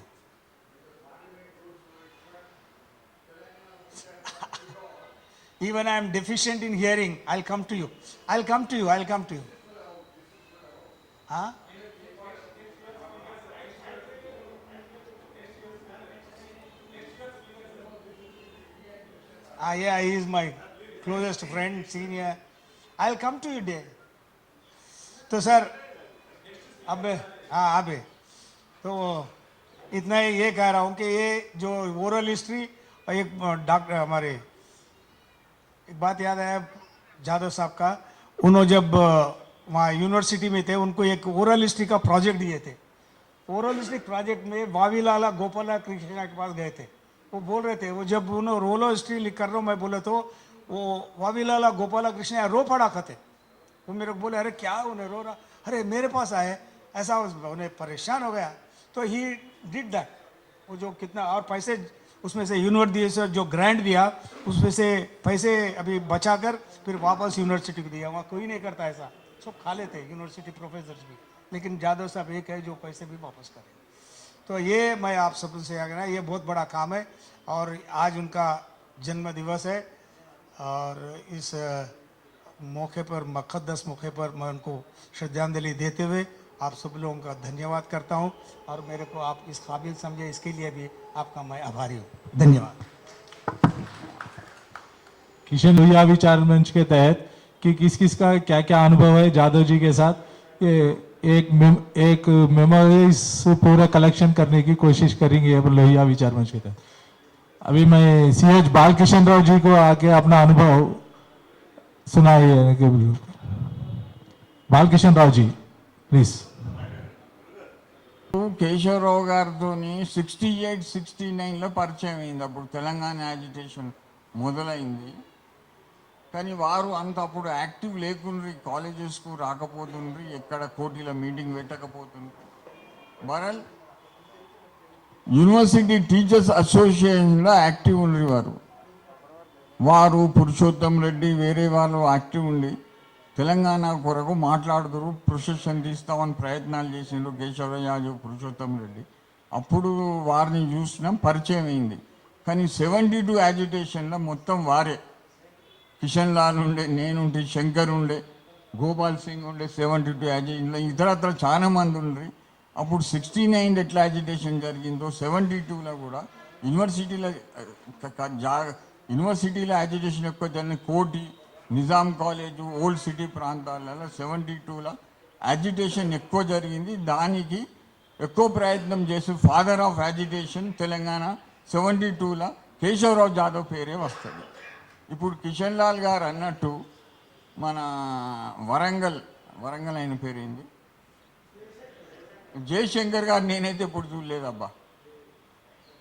Even I am deficient in hearing, I'll come to you. I'll come to you. Huh? Yeah, he is my closest friend, senior. I'll come to you there. तो sir अब तो इतना ही ये कह रहा हूँ कि ये जो ओरल हिस्ट्री, और एक डॉक्टर हमारे, एक बात याद आया जादव साहब का, उन्होंने जब वहाँ यूनिवर्सिटी में थे, उनको एक ओरल हिस्ट्री का प्रोजेक्ट दिए थे। ओरल हिस्ट्री प्रोजेक्ट में वावीलाला गोपाला कृष्णा के पास गए थे, वो बोल रहे थे, वो जब उन्होंने ओरल हिस्ट्री लिख कर रहा हूँ मैं बोले, तो वो वावीलाला गोपाला कृष्णा रो पड़ा करते, वो मेरे को बोले अरे क्या उन्हें रो रहा, अरे मेरे पास आए, ऐसा उन्हें परेशान हो गया। तो ही डिड दैट, वो जो कितना और पैसे उसमें से यूनिवर्सिटी से जो ग्रांट दिया, उसमें से पैसे अभी बचाकर फिर वापस यूनिवर्सिटी को दिया। वहाँ कोई नहीं करता ऐसा, सब खा लेते यूनिवर्सिटी प्रोफेसर्स भी, लेकिन जादव साहब एक है जो पैसे भी वापस करें। तो ये मैं आप सबसे आग्रह, ये बहुत बड़ा काम है, और आज उनका जन्म दिवस है, और इस मौके पर, मुक़द्दस मौके पर मैं उनको श्रद्धांजलि देते हुए आप सब लोगों का धन्यवाद करता हूं, और मेरे को आप इस काबिल समझे, इसके लिए भी आपका मैं आभारी हूं। धन्यवाद। किशन लोहिया विचार मंच के तहत कि किस किस का क्या क्या अनुभव है जादव जी के साथ, एक मेमोरीज पूरा कलेक्शन करने की कोशिश करेंगे लोहिया विचार मंच के तहत। अभी मैं CH बालकिशन राव जी को आके अपना अनुभव सुनाइए। बालकिशन राव जी ప్లీజ్. కేశవరావు గారితో 68-69లో పరిచయం అయింది. అప్పుడు తెలంగాణ యాజిటేషన్ మొదలైంది. కానీ వారు అంత అప్పుడు యాక్టివ్ లేకుండ్రి, కాలేజెస్కు రాకపోతుండ్రి, ఎక్కడ కోటిల మీటింగ్ పెట్టకపోతుండ్రి. వరల్ యూనివర్సిటీ టీచర్స్ అసోసియేషన్లో యాక్టివ్ ఉండ్రి వారు పురుషోత్తం రెడ్డి వేరే వాళ్ళు యాక్టివ్ ఉండి తెలంగాణ కొరకు మాట్లాడుతురు, ప్రొసెషన్ తీస్తామని ప్రయత్నాలు చేసిండ్రు కేశవరావు యాదవ్, పురుషోత్తం రెడ్డి. అప్పుడు వారిని చూసినాం, పరిచయం అయింది. కానీ 72 యాజిటేషన్లో మొత్తం వారే, కిషన్ లాల్ ఉండే, నేనుంటే, శంకర్ ఉండే, గోపాల్ సింగ్ ఉండే, 72 యాజిటేషన్లో ఇతరత్ర చాలా మంది ఉండ్రి. అప్పుడు 69 ఎట్లా అజిటేషన్ జరిగిందో 72లో కూడా యూనివర్సిటీలో అజిటేషన్ ఎక్కువ జరిగిన కోటి, నిజాం కాలేజు, ఓల్డ్ సిటీ ప్రాంతాలలో 72లో అజిటేషన్ ఎక్కువ జరిగింది. దానికి ఎక్కువ ప్రయత్నం చేసి ఫాదర్ ఆఫ్ అజిటేషన్ తెలంగాణ 72లో కేశవరావు జాదవ్ పేరే వస్తుంది. ఇప్పుడు కిషన్ లాల్ గారు అన్నట్టు మన వరంగల్ ఆయన పేరేంది, జయశంకర్ గారు నేనైతే ఇప్పుడు చూడలేదబ్బా.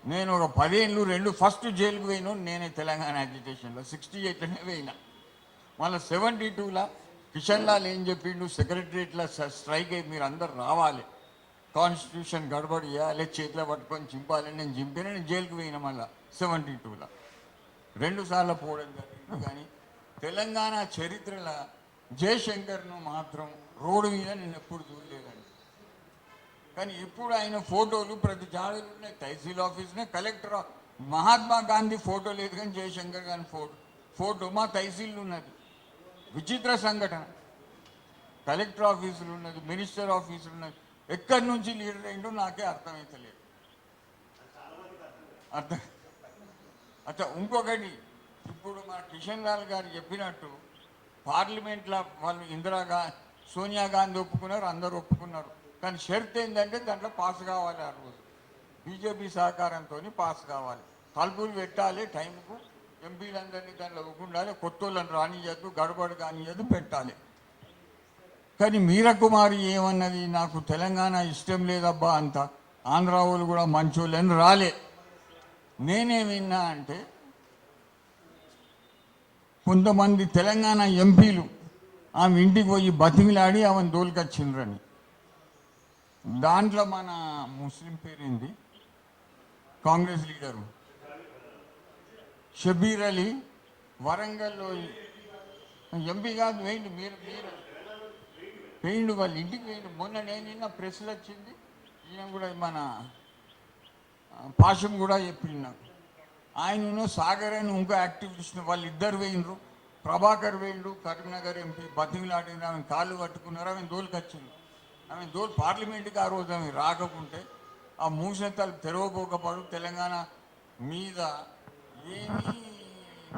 నేను ఒక 10 ఏళ్ళు ఫస్ట్ జైలుకు పోయినా నేనే తెలంగాణ అజిటేషన్లో 68లోనే పోయినా. మళ్ళీ 72లో కిషన్ లాల్ ఏం చెప్పిండు, సెక్రటరియట్లో స్ట్రైక్ అయ్యి మీరు అందరు రావాలి, కాన్స్టిట్యూషన్ గడబడి చేయాలి, చేతిలో పట్టుకొని చింపాలి. నేను చింపిన, నేను జైలుకు పోయినా మళ్ళీ 72లో 2 సార్లు పోవడం జరిగింది. కానీ తెలంగాణ చరిత్రలో జయశంకర్ను మాత్రం రోడ్డు మీద నేను ఎప్పుడు చూడలేదండి. కానీ ఇప్పుడు ఆయన ఫోటోలు ప్రతి జాడలు ఉన్నాయి, తహసీల్ ఆఫీస్నే, కలెక్టర్ మహాత్మా గాంధీ ఫోటో లేదు కానీ జయశంకర్ గారి ఫోటో మా తహసీల్ ఉన్నది. విచిత్ర సంఘటన. కలెక్టర్ ఆఫీసులు ఉన్నది, మినిస్టర్ ఆఫీసులు ఉన్నది. ఎక్కడి నుంచి లీడర్ అయిందో నాకే అర్థమవుతలేదు. అచ్చా, ఇంకొకటి, ఇప్పుడు మన కిషన్ లాల్ గారు చెప్పినట్టు పార్లమెంట్లో వాళ్ళు సోనియా గాంధీ ఒప్పుకున్నారు, అందరూ ఒప్పుకున్నారు. కానీ షరత్ ఏంటంటే దాంట్లో పాస్ కావాలి. ఆ రోజు బీజేపీ సహకారంతో పాస్ కావాలి. తలుపులు పెట్టాలి టైంకు, ఎంపీలందరినీ దాంట్లో ఒప్పుకుండాలి, కొత్త వాళ్ళని రానియద్దు, గడబడి కానియద్దు, పెట్టాలి. కానీ మీరకుమారి ఏమన్నది, నాకు తెలంగాణ ఇష్టం లేదబ్బా అంత, ఆంధ్ర వాళ్ళు కూడా మంచోళ్ళని రాలే. నేనే విన్నా అంటే కొంతమంది తెలంగాణ ఎంపీలు ఆమె ఇంటికి పోయి బతిమిలాడి ఆమెను దోలుకొచ్చిండ్రని. దాంట్లో మన ముస్లిం పేరేంది, కాంగ్రెస్ లీడరు షబీర్ అలీ వరంగల్లో ఎంపీ కాదు, వేయండి మీరు వేయండి, వాళ్ళ ఇంటికి వేయండి. మొన్న నేను నిన్న ప్రెస్లో వచ్చింది, ఈయన కూడా మన పాషం కూడా చెప్పింది నాకు. ఆయనను సాగర్ అని ఇంకో యాక్టివిస్ట్ వాళ్ళు ఇద్దరు వేయినరు, ప్రభాకర్ వేయిండు, కరీంనగర్ ఎంపీ బతిమిలాడిన, ఆమె కాళ్ళు కట్టుకున్నారు, ఆమె దోలుకొచ్చింది. ఆమె పార్లమెంట్కి ఆ రోజు ఆమె రాకపోతే ఆ మూసెత్తలు తెరవబోకపోడు, తెలంగాణ మీద ఏమీ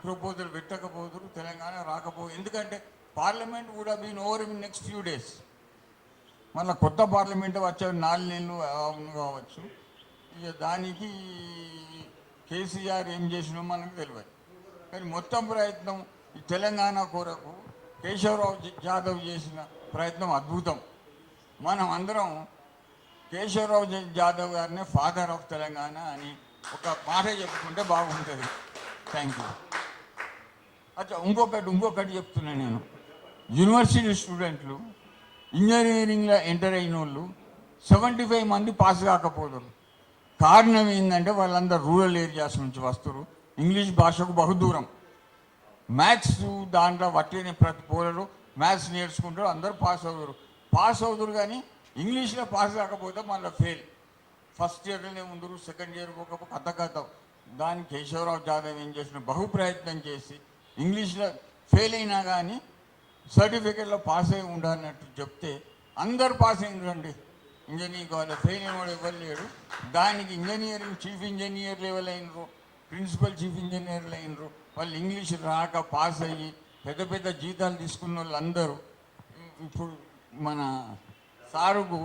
ప్రపోజల్ పెట్టకపోదురు, తెలంగాణ రాకపోదు. ఎందుకంటే పార్లమెంట్ కూడా been over in next few days. మళ్ళీ కొత్త పార్లమెంట్ వచ్చే 4 నెలలు కావచ్చు. ఇక దానికి కేసీఆర్ ఏం చేసినో మనకు తెలియదు. కానీ మొత్తం ప్రయత్నం ఈ తెలంగాణ కొరకు కేశవరావు జాదవ్ చేసిన ప్రయత్నం అద్భుతం. మనం అందరం కేశవరావు జాదవ్ గారిని ఫాదర్ ఆఫ్ తెలంగాణ అని ఒక మాట చెప్పుకుంటే బాగుంటుంది. Thank you. అచ్చా, ఇంకొకటి చెప్తున్నాను నేను. యూనివర్సిటీ స్టూడెంట్లు ఇంజనీరింగ్లో ఎంటర్ అయిన వాళ్ళు 75 మంది పాస్ కాకపోతారు. కారణం ఏంటంటే వాళ్ళందరూ రూరల్ ఏరియాస్ నుంచి వస్తారు, ఇంగ్లీష్ భాషకు బహుదూరం. మ్యాథ్స్ దాంట్లో వట్టిన ప్రతి పోలరు మ్యాథ్స్ నేర్చుకుంటారు, అందరూ పాస్ అవుతారు కానీ ఇంగ్లీష్లో పాస్ కాకపోతే మళ్ళీ ఫెయిల్. ఫస్ట్ ఇయర్లోనే ముందు, సెకండ్ ఇయర్ ఒక కథ. దానికి కేశవరావు జాదవ్ ఏం చేసిన, ప్రయత్నం చేసి ఇంగ్లీష్లో ఫెయిల్ అయినా కానీ సర్టిఫికెట్లో పాస్ అయి ఉండాలన్నట్టు చెప్తే అందరు పాస్ అయినరండి. ఇంజనీరింగ్ కాలేజ్ ఫెయిల్ అయిన వాడు ఎవరు లేడు. దానికి ఇంజనీరింగ్ చీఫ్ ఇంజనీర్ లెవెల్ అయినరు, ప్రిన్సిపల్ చీఫ్ ఇంజనీర్లు అయినరు. వాళ్ళు ఇంగ్లీష్ రాక పాస్ అయ్యి పెద్ద పెద్ద జీతాలు తీసుకున్న వాళ్ళు అందరూ ఇప్పుడు మన సారుకు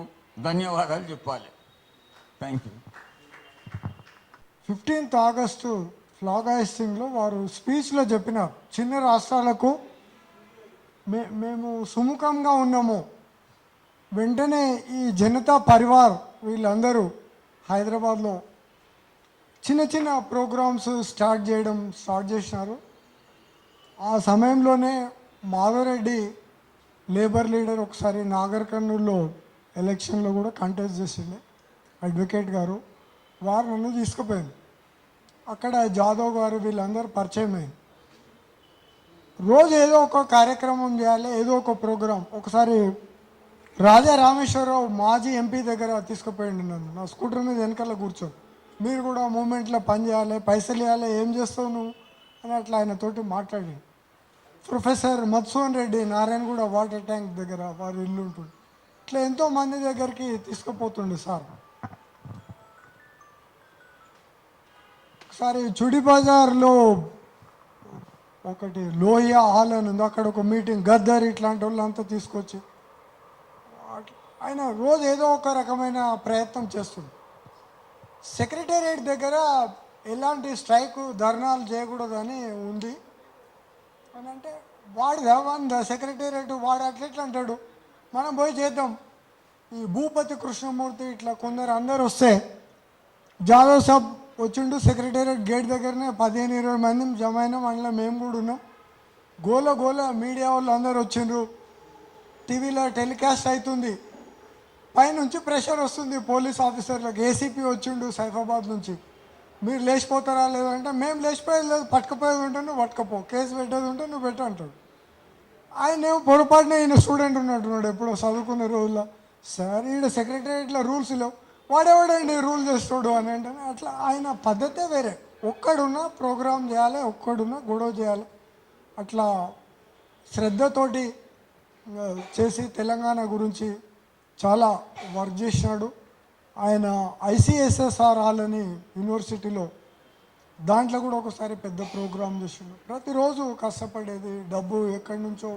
ధన్యవాదాలు చెప్పాలి. Thank you. 15th August flag హాయిస్టింగ్లో వారు స్పీచ్లో చెప్పినారు, చిన్న రాష్ట్రాలకు మేము సుముఖంగా ఉన్నాము. వెంటనే ఈ జనతా పరివార్ వీళ్ళందరూ హైదరాబాద్లో చిన్న చిన్న ప్రోగ్రామ్స్ స్టార్ట్ చేసినారు. ఆ సమయంలోనే మాధవరెడ్డి లేబర్ లీడర్ ఒకసారి నాగర్ కర్నూల్లో ఎలక్షన్లో కూడా కంటెస్ట్ చేసిండే అడ్వకేట్ గారు, వారు నన్ను తీసుకుపోయింది. అక్కడ జాదవ్ గారు వీళ్ళందరూ పరిచయం అయింది. రోజు ఏదో ఒక కార్యక్రమం చేయాలి, ఏదో ఒక ప్రోగ్రాం. ఒకసారి రాజా రామేశ్వరరావు మాజీ ఎంపీ దగ్గర తీసుకుపోయింది నన్ను, నా స్కూటర్ మీద వెనకాల కూర్చొని, మీరు కూడా మూమెంట్లో పని చేయాలి, పైసలు ఇవ్వాలి, ఏం చేస్తావు నువ్వు అని అట్లా ఆయనతోటి మాట్లాడి. Professor Madhusudan Reddy Narayanguda water tank దగ్గర వారి ఇల్లు ఉంటుంది. ఇట్లా ఎంతో మంది దగ్గరికి తీసుకుపోతుండే సార్. ఒకసారి చుడి బజార్లో ఒకటి లోహియా హాల్ అని ఉంది, అక్కడ ఒక మీటింగ్, గద్దర్ ఇట్లాంటి వాళ్ళంతా తీసుకొచ్చి ఆయన రోజు ఏదో ఒక రకమైన ప్రయత్నం చేస్తుంది. సెక్రటేరియట్ దగ్గర ఎలాంటి స్ట్రైక్ ధర్నాలు చేయకూడదని ఉంది అని అంటే వాడు సెక్రటేరియట్ వాడు అట్లా అంటాడు, మనం పోయి చేద్దాం. ఈ భూపతి కృష్ణమూర్తి ఇట్లా కొందరు అందరు వస్తే జాదవ్ సాబ్ వచ్చిండు సెక్రటేరియట్ గేట్ దగ్గరనే 15-20 మంది జమ అయినాం, అందులో మేము కూడా ఉన్నాం. గోల మీడియా వాళ్ళు అందరు వచ్చిండ్రు, టీవీలో టెలికాస్ట్ అవుతుంది, పైనుంచి ప్రెషర్ వస్తుంది పోలీస్ ఆఫీసర్లకు. ఏసీపీ వచ్చిండు సైఫాబాద్ నుంచి, మీరు లేచిపోతారా లేదంటే మేము లేచిపోయేది లేదు, పట్టుకపోయేది ఉంటే నువ్వు పట్టుకపో, కేసు పెట్టేది ఉంటే నువ్వు పెట్టు అంటాడు. ఆయన ఏమో పొరపాటున ఈయన స్టూడెంట్ ఉన్నట్టున్నాడు ఎప్పుడో చదువుకునే రోజుల్లో, సార్ ఈడ సెక్రటేరియట్లో రూల్స్ లేవు, వాడేవాడండి రూల్ చేస్తాడు అని అంటే అట్లా ఆయన పద్ధతే వేరే. ఒక్కడున్నా ప్రోగ్రామ్ చేయాలి, ఒక్కడున్నా గొడవ చేయాలి, అట్లా శ్రద్ధతోటి చేసి తెలంగాణ గురించి చాలా వర్క్ చేసినాడు. ఆయన ICSSR హాల్ అని యూనివర్సిటీలో దాంట్లో కూడా ఒకసారి పెద్ద ప్రోగ్రామ్ చేసిండు. ప్రతిరోజు కష్టపడేది, డబ్బు ఎక్కడి నుంచో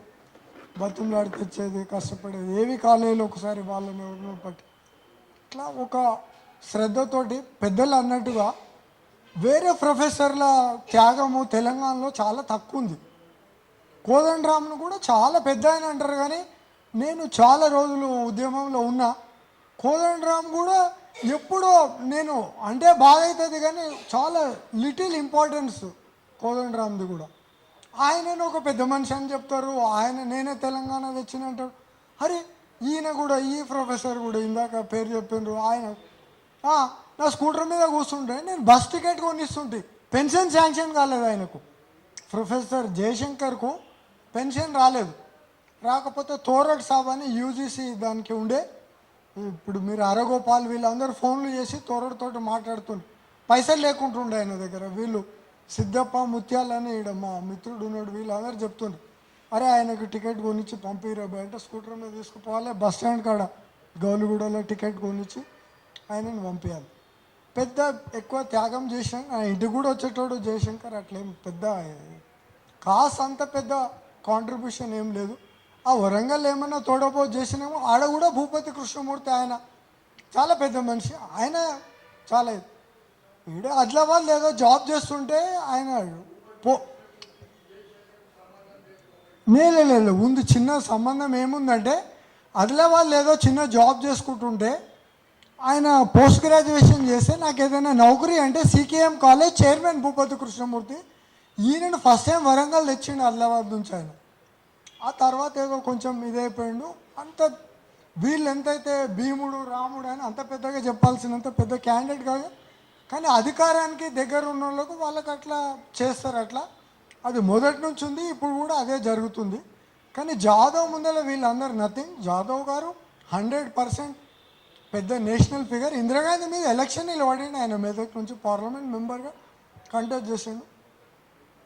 బతులాడి తెచ్చేది, కష్టపడేది, ఏవి కాలేజీలో ఒకసారి వాళ్ళని ఎవరినో పట్టి ఇట్లా ఒక శ్రద్ధతోటి పెద్దలు అన్నట్టుగా వేరే ప్రొఫెసర్ల త్యాగము తెలంగాణలో చాలా తక్కువ ఉంది. కోదండరామ్ను కూడా చాలా పెద్ద ఆయన అంటారు, కానీ నేను చాలా రోజులు ఉద్యమంలో ఉన్నా. కోదండరామ్ కూడా ఎప్పుడో నేను అంటే బాగా అవుతుంది కానీ చాలా లిటిల్ ఇంపార్టెన్స్ కోదండరామ్ది కూడా. ఆయనను ఒక పెద్ద మనిషి అని చెప్తారు, ఆయన నేనే తెలంగాణ తెచ్చిన అంటాడు. అరే ఈయన కూడా ఈ ప్రొఫెసర్ కూడా ఇందాక పేరు చెప్పిండ్రు, ఆయన నా స్కూటర్ మీద కూర్చుంటే నేను బస్ టికెట్ కొనిస్తుంటే పెన్షన్ శాంక్షన్ కాలేదు ఆయనకు. ప్రొఫెసర్ జయశంకర్కు పెన్షన్ రాలేదు, రాకపోతే తోరట్ సాబ్ అని UGC దానికి ఉండే, ఇప్పుడు మీరు అరగోపాల్ వీళ్ళందరూ ఫోన్లు చేసి తోరటితోటి మాట్లాడుతుండే, పైసలు లేకుంటుండే ఆయన దగ్గర. వీళ్ళు సిద్ధప్ప ముత్యాలని ఈడ మా మిత్రుడు ఉన్నాడు, వీళ్ళందరూ చెప్తుండే, అరే ఆయనకు టికెట్ కొనిచ్చి పంపిరబాయ్ అంటే స్కూటర్ మీద తీసుకుపోవాలి, బస్ స్టాండ్ కాడ గౌలిగూడలో టికెట్ కొనిచ్చి ఆయనను పంపించాలి. పెద్ద ఎక్కువ త్యాగం చేసిన ఆయన ఇంటికి కూడా వచ్చేటోడు జయశంకర్. అట్లేం పెద్ద కాస్ అంత పెద్ద కాంట్రిబ్యూషన్ ఏం లేదు. ఆ వరంగల్ ఏమన్నా తోడపో చేసినామో ఆడ కూడా భూపతి కృష్ణమూర్తి ఆయన చాలా పెద్ద మనిషి, ఆయన చాలా ఈడ ఆదిలాబాద్ ఏదో జాబ్ చేస్తుంటే ఆయన లేదు ఉంది చిన్న సంబంధం. ఏముందంటే ఆదిలాబాద్ ఏదో చిన్న జాబ్ చేసుకుంటుంటే ఆయన పోస్ట్ గ్రాడ్యుయేషన్ చేస్తే నాకు ఏదైనా నౌకరీ అంటే CKM college chairman Bhupathi Krishnamurthy, ఈయనను ఫస్ట్ టైం వరంగల్ తెచ్చిండు ఆదిలాబాద్ నుంచి ఆయన. ఆ తర్వాత ఏదో కొంచెం ఇదైపోయిండు. అంత వీళ్ళు ఎంతైతే భీముడు రాముడు అని అంత పెద్దగా చెప్పాల్సినంత పెద్ద క్యాండిడేట్ కాదు, కానీ అధికారానికి దగ్గర ఉన్న వాళ్ళకు వాళ్ళకి అట్లా చేస్తారు. అట్లా అది మొదటి నుంచి ఉంది, ఇప్పుడు కూడా అదే జరుగుతుంది. కానీ జాదవ్ ముందర వీళ్ళందరూ నథింగ్. జాదవ్ గారు 100% పెద్ద నేషనల్ ఫిగర్. ఇందిరాగాంధీ మీద ఎలక్షన్ నిలబడిండు ఆయన, మెదక్ నుంచి పార్లమెంట్ మెంబర్గా కంటెస్ట్ చేసిండు.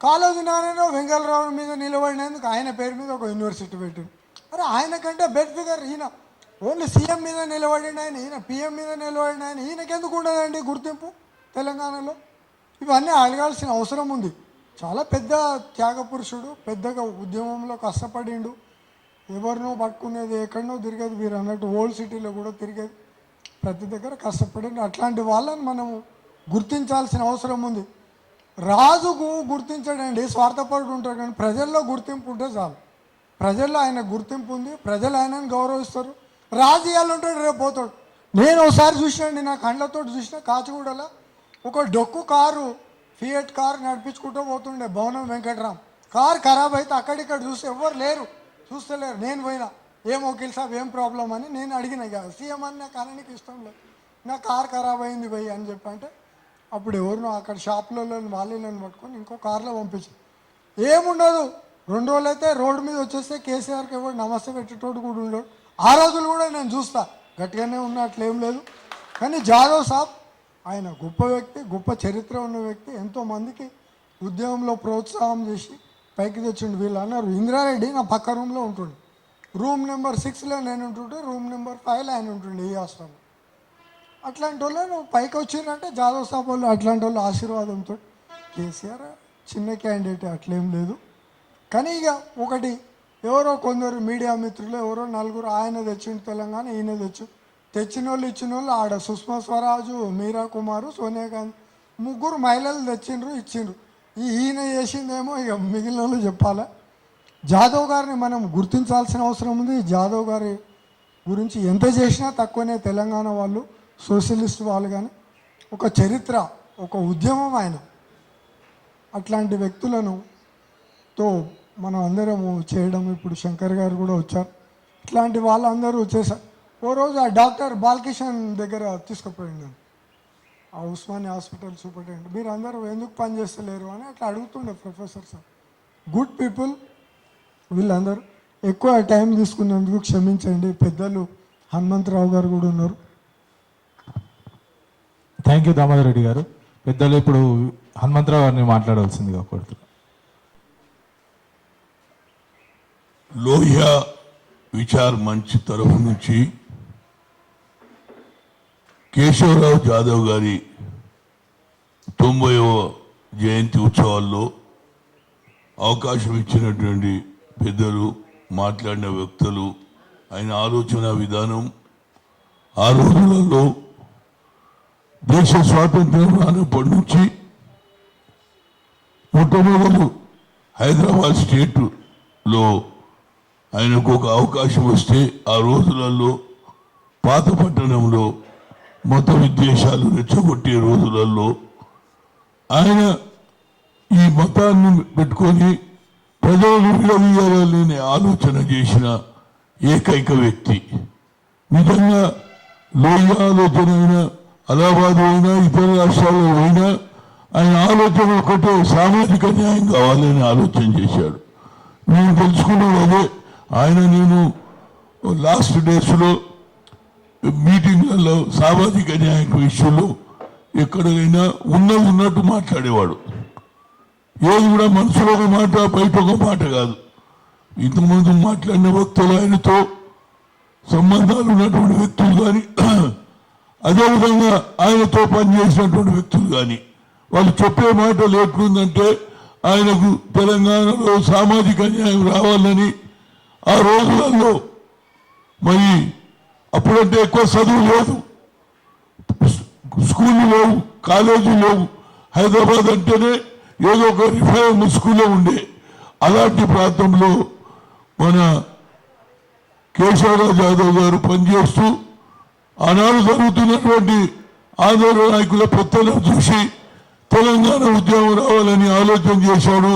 కాళోజీ నారాయణ వెంగళరావు మీద నిలబడినందుకు ఆయన పేరు మీద ఒక యూనివర్సిటీ పెట్టిండు. అరే ఆయన కంటే బెడ్ ఫిగర్ ఈయన, ఓన్లీ CM మీద నిలబడిన ఆయన, ఈయన PM మీద నిలబడిన ఆయన, ఈయనకెందుకు ఉండదండి గుర్తింపు తెలంగాణలో? ఇవన్నీ అడగాల్సిన అవసరం ఉంది. చాలా పెద్ద త్యాగ పురుషుడు, పెద్దగా ఉద్యమంలో కష్టపడిండు, ఎవరినో పట్టుకునేది, ఎక్కడనో తిరిగేది, మీరు అన్నట్టు ఓల్డ్ సిటీలో కూడా తిరిగేది, ప్రతి దగ్గర కష్టపడిండు. అట్లాంటి వాళ్ళని మనము గుర్తించాల్సిన అవసరం ఉంది. రాజుకు గుర్తించడండి, స్వార్థపరుడు ఉంటాడు, కానీ ప్రజల్లో గుర్తింపు ఉంటే చాలు. ప్రజల్లో ఆయన గుర్తింపు ఉంది, ప్రజలు ఆయనను గౌరవిస్తారు. రాజు ఇవాళ ఉంటాడు, రేపు పోతాడు. నేను ఒకసారి చూసినండి, నా కళ్ళతో చూసిన, కాచిగూడలో ఒక డొక్కు కారు ఫియట్ కారు నడిపించుకుంటూ పోతుండే భవనం వెంకట్రామ్. కారు ఖరాబ్ అయితే అక్కడిక్కడ చూస్తే ఎవరు లేరు, చూస్తలేరు. నేను పోయినా, ఏం వకీల్ సాబ్ ఏం ప్రాబ్లం అని నేను అడిగిన. ఇక CM అని నాకు అనడానికి ఇష్టం లేదు, నా కారు ఖరాబ్ అయింది పోయి అని చెప్పంటే అప్పుడు ఎవరినో అక్కడ షాప్లో వాళ్ళని పట్టుకొని ఇంకో కార్లో పంపించి, ఏముండదు 2 రోజులు అయితే రోడ్డు మీద వచ్చేస్తే కేసీఆర్కి ఎవరు నమస్తే పెట్టేటోడు కూడా ఉండడు. ఆ రోజులు కూడా నేను చూస్తా, గట్టిగానే ఉన్నా, అట్లేం లేదు. కానీ జాదవ్ సాబ్ ఆయన గొప్ప వ్యక్తి, గొప్ప చరిత్ర ఉన్న వ్యక్తి, ఎంతోమందికి ఉద్యమంలో ప్రోత్సాహం చేసి పైకి తెచ్చిండు. వీళ్ళు అన్నారు ఇంద్రారెడ్డి నా పక్క రూమ్లో ఉంటుండే, రూమ్ నెంబర్ 6లో నేను ఉంటుంటే రూమ్ నెంబర్ 5లో ఆయన ఉంటుండే ఈ హాస్టల్లో. అట్లాంటి వాళ్ళు నువ్వు పైకి వచ్చిందంటే జాదవ్ సాబ్ వాళ్ళు అట్లాంటి వాళ్ళు ఆశీర్వాదంతో. కేసీఆర్ చిన్న క్యాండిడేట్ అట్లేం లేదు. కానీ ఇక ఒకటి ఎవరో కొందరు మీడియా మిత్రులు ఎవరో నలుగురు ఆయన తెచ్చిండు తెలంగాణ, ఈయన తెచ్చిన వాళ్ళు ఇచ్చిన వాళ్ళు ఆడ సుష్మా స్వరాజు, మీరా కుమారు, సోనియా గాంధీ ముగ్గురు మహిళలు తెచ్చిండ్రు ఇచ్చిండ్రు. ఈయన చేసిందేమో ఇక మిగిలిన వాళ్ళు చెప్పాలా. జాదవ్ గారిని మనం గుర్తించాల్సిన అవసరం ఉంది. జాదవ్ గారి గురించి ఎంత చేసినా తక్కువనే. తెలంగాణ వాళ్ళు, సోషలిస్ట్ వాళ్ళు కానీ ఒక చరిత్ర, ఒక ఉద్యమం ఆయన. అట్లాంటి వ్యక్తులను మనం అందరము చేయడం. ఇప్పుడు శంకర్ గారు కూడా వచ్చారు. ఇట్లాంటి వాళ్ళందరూ చేశారు. ఓ రోజు ఆ డాక్టర్ బాలకిషన్ దగ్గర తీసుకుపోయింది ఆ ఉస్మానియా హాస్పిటల్ సూపరింటెండెంట్. మీరు అందరూ ఎందుకు పని చేస్తలేరు అని అట్లా అడుగుతుండే ప్రొఫెసర్ సార్. గుడ్ పీపుల్ వీళ్ళందరూ. ఎక్కువ టైం తీసుకున్నందుకు క్షమించండి. పెద్దలు హనుమంతరావు గారు కూడా ఉన్నారు. థ్యాంక్ యూ దామోదర్ రెడ్డి గారు. పెద్దలు ఇప్పుడు హనుమంతరావు గారిని మాట్లాడవలసిందిగా కోరుతున్నాను. లోహియా విచార్ మంచ్ తరఫు నుంచి కేశవరావు జాదవ్ గారి 90వ జయంతి ఉత్సవాల్లో అవకాశం ఇచ్చినటువంటి పెద్దలు, మాట్లాడిన వ్యక్తులు, ఆయన ఆలోచన విధానం, ఆ రోజులలో దేశ స్వాతంత్ర్యం రానప్పటి నుంచి మొట్టమొదలు హైదరాబాద్ స్టేట్లో ఆయనకు ఒక అవకాశం వస్తే ఆ రోజులలో పాత పట్టణంలో మత విద్వేషాలు రెచ్చగొట్టే రోజులలో ఆయన ఈ మతాన్ని పెట్టుకొని ప్రజలను విడదీయాలనే ఆలోచన చేసిన ఏకైక వ్యక్తి. నిజంగా లోయ ఆలోచన అయినా, అలహాబాద్ అయినా, ఇతర రాష్ట్రాల్లో అయినా ఆయన ఆలోచన ఒకటే, సామాజిక న్యాయం కావాలని ఆలోచన చేశాడు. నేను తెలుసుకున్నది అదే. నేను లాస్ట్ డేస్లో మీటింగ్లలో సామాజిక న్యాయ ఇష్యూలో ఎక్కడైనా ఉన్నట్టు మాట్లాడేవాడు. ఏది కూడా మనసులో ఒక మాట, బయట ఒక మాట కాదు. ఇంతకుముందు మాట్లాడిన వ్యక్తులు, ఆయనతో సంబంధాలు ఉన్నటువంటి వ్యక్తులు కానీ, అదేవిధంగా ఆయనతో పనిచేసినటువంటి వ్యక్తులు కానీ, వాళ్ళు చెప్పే మాటలు ఎట్లుందంటే ఆయనకు తెలంగాణలో సామాజిక న్యాయం రావాలని ఆ రోజులలో, మరి అప్పుడంటే ఎక్కువ చదువు లేదు, స్కూళ్ళు లేవు, కాలేజీ లేవు. హైదరాబాద్ అంటేనే ఏదో ఒక రిఫైన్ స్కూల్లో ఉండే. అలాంటి ప్రాంతంలో మన కేశవరావు జాదవ్ గారు పనిచేస్తూ ఆనాడు జరుగుతున్నటువంటి ఆందోళన నాయకుల పెత్తనం చూసి తెలంగాణ ఉద్యమం రావాలని ఆలోచన చేశాడు.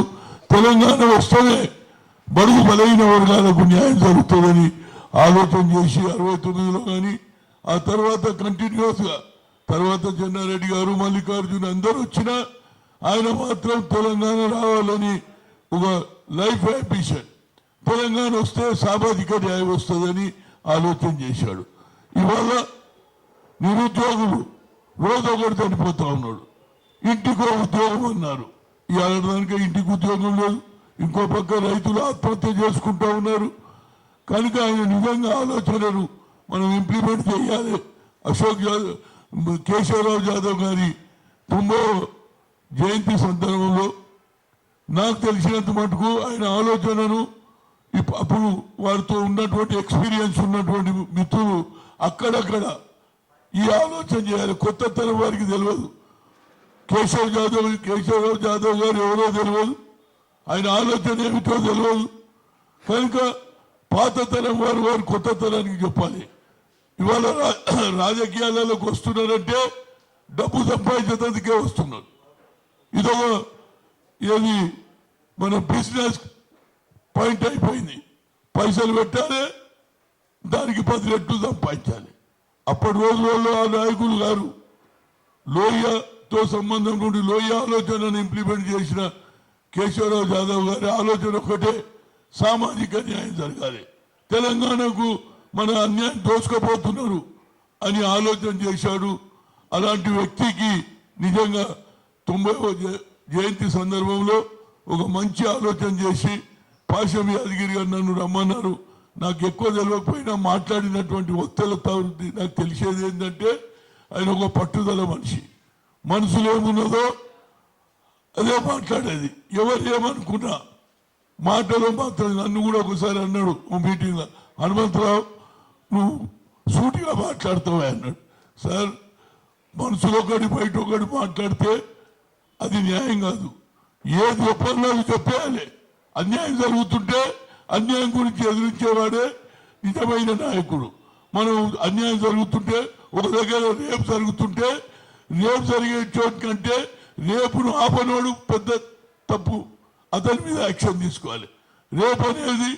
తెలంగాణ వస్తేనే బడుగు బలైన వర్గాలకు న్యాయం జరుగుతుందని ఆలోచన చేసి 69లో కానీ ఆ తర్వాత కంటిన్యూస్గా తర్వాత చెన్నారెడ్డి గారు, మల్లికార్జున అందరూ వచ్చినా ఆయన మాత్రం తెలంగాణ రావాలని ఒక లైఫ్ అంబిషన్, తెలంగాణ వస్తే సామాజిక న్యాయం వస్తుందని ఆలోచన చేశాడు. ఇవాళ నిరుద్యోగులు రోజు ఒకటి చనిపోతా ఉన్నాడు. ఇంటికో ఉద్యోగం అన్నారు. ఇవాళ దానికి ఇంటికి ఉద్యోగం లేదు. ఇంకో పక్క రైతులు ఆత్మహత్య చేసుకుంటా ఉన్నారు. కనుక ఆయన నిజంగా ఆలోచనలు మనం ఇంప్లిమెంట్ చేయాలి. కేశవరావు జాదవ్ గారి 90వ జయంతి సందర్భంలో నాకు తెలిసినంత మటుకు ఆయన ఆలోచనను అప్పుడు వారితో ఉన్నటువంటి ఎక్స్పీరియన్స్ ఉన్నటువంటి మిత్రులు అక్కడక్కడ ఈ ఆలోచన చేయాలి. కొత్త తరం వారికి తెలియదు. కేశవరావు జాదవ్ గారు ఎవరో తెలియదు, ఆయన ఆలోచన ఏమిటో తెలియదు. కనుక పాత తరం వారు కొత్త తరానికి చెప్పాలి. ఇవాళ రాజకీయాలలోకి వస్తున్నారంటే డబ్బు సంపాదించేందుకే వస్తున్నారు. ఇది మన బిజినెస్ పాయింట్ అయిపోయింది. పైసలు పెట్టాలి, దానికి 10 రెట్లు సంపాదించాలి. అప్పటి రోజులలో ఆ నాయకులు గారు లోయతో సంబంధం నుండి లోయ ఆలోచనను ఇంప్లిమెంట్ చేసిన కేశవరావు జాదవ్ గారి ఆలోచన ఒకటే, సామాజిక న్యాయం జరగాలి, తెలంగాణకు మన అన్యాయం దోచుకోబోతున్నారు అని ఆలోచన చేశాడు. అలాంటి వ్యక్తికి నిజంగా 90వ జయంతి సందర్భంలో ఒక మంచి ఆలోచన చేసి పాశం యాదగిరి గారు నన్ను రమ్మన్నారు. నాకు ఎక్కువ తెలియకపోయినా మాట్లాడినటువంటి వక్తలతో నాకు తెలిసేది ఏంటంటే ఆయన ఒక పట్టుదల మనిషి. మనసులో ఏమున్నదో అదే మాట్లాడేది. ఎవరు ఏమనుకున్నా మాటలో మాత్రం. నన్ను కూడా ఒకసారి అన్నాడు ఓ మీటింగ్లో, హనుమంతరావు నువ్వు సూటిగా మాట్లాడతావా అన్నాడు. సార్, మనసులో ఒకటి బయట ఒకటి మాట్లాడితే అది న్యాయం కాదు. ఏది ఒప్పందాలు చెప్పేయాలి. అన్యాయం జరుగుతుంటే అన్యాయం గురించి ఎదిరించేవాడే నిజమైన నాయకుడు. మనం అన్యాయం జరుగుతుంటే, ఒక దగ్గర రేపు జరుగుతుంటే, రేపు జరిగే చోటు కంటే రేపును ఆపనోడు పెద్ద తప్పు, అతని మీద యాక్షన్ తీసుకోవాలి. రేపు అనేది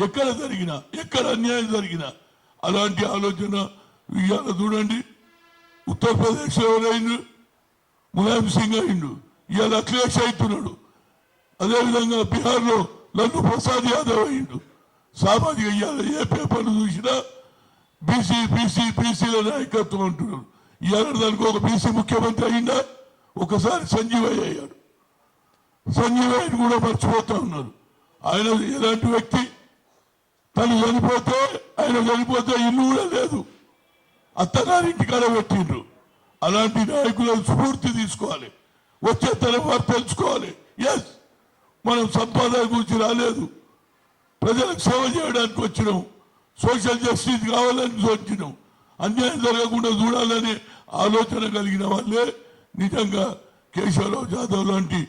ఎక్కడ జరిగినా, ఎక్కడ అన్యాయం జరిగినా అలాంటి ఆలోచన ఇవాళ చూడండి. ఉత్తరప్రదేశ్లో ఎవరైండు? ములాయం సింగ్ అయిండు, ఇవాళ అఖిలేష్ అవుతున్నాడు. అదేవిధంగా బీహార్లో లల్లు ప్రసాద్ యాదవ్ అయిండు. సామాజిక ఇవాళ ఏ పేపర్లు చూసినా బీసీల నాయకత్వం అంటున్నారు. ఇవాళ దానికి ఒక బీసీ ముఖ్యమంత్రి అయిందా? ఒకసారి సంజీవయ్య అయ్యాడు. సంజీవయ్యని కూడా మర్చిపోతా ఉన్నారు. ఆయన ఎలాంటి వ్యక్తి? తను చనిపోతే, ఆయన చనిపోతే ఇల్లు కూడా లేదు, అత్తగారింటి కాడ పెట్టిండ్రు. అలాంటి నాయకులను స్ఫూర్తి తీసుకోవాలి. వచ్చే తరం వారు తెలుసుకోవాలి. ఎస్, మనం సంపాదన గురించి రాలేదు, ప్రజలకు సేవ చేయడానికి వచ్చినాం. సోషల్ జస్టిస్ కావాలని వచ్చినాం. అన్యాయం జరగకుండా చూడాలనే ఆలోచన కలిగిన వాళ్ళే నిజంగా కేశవరావు జాదవ్ లాంటి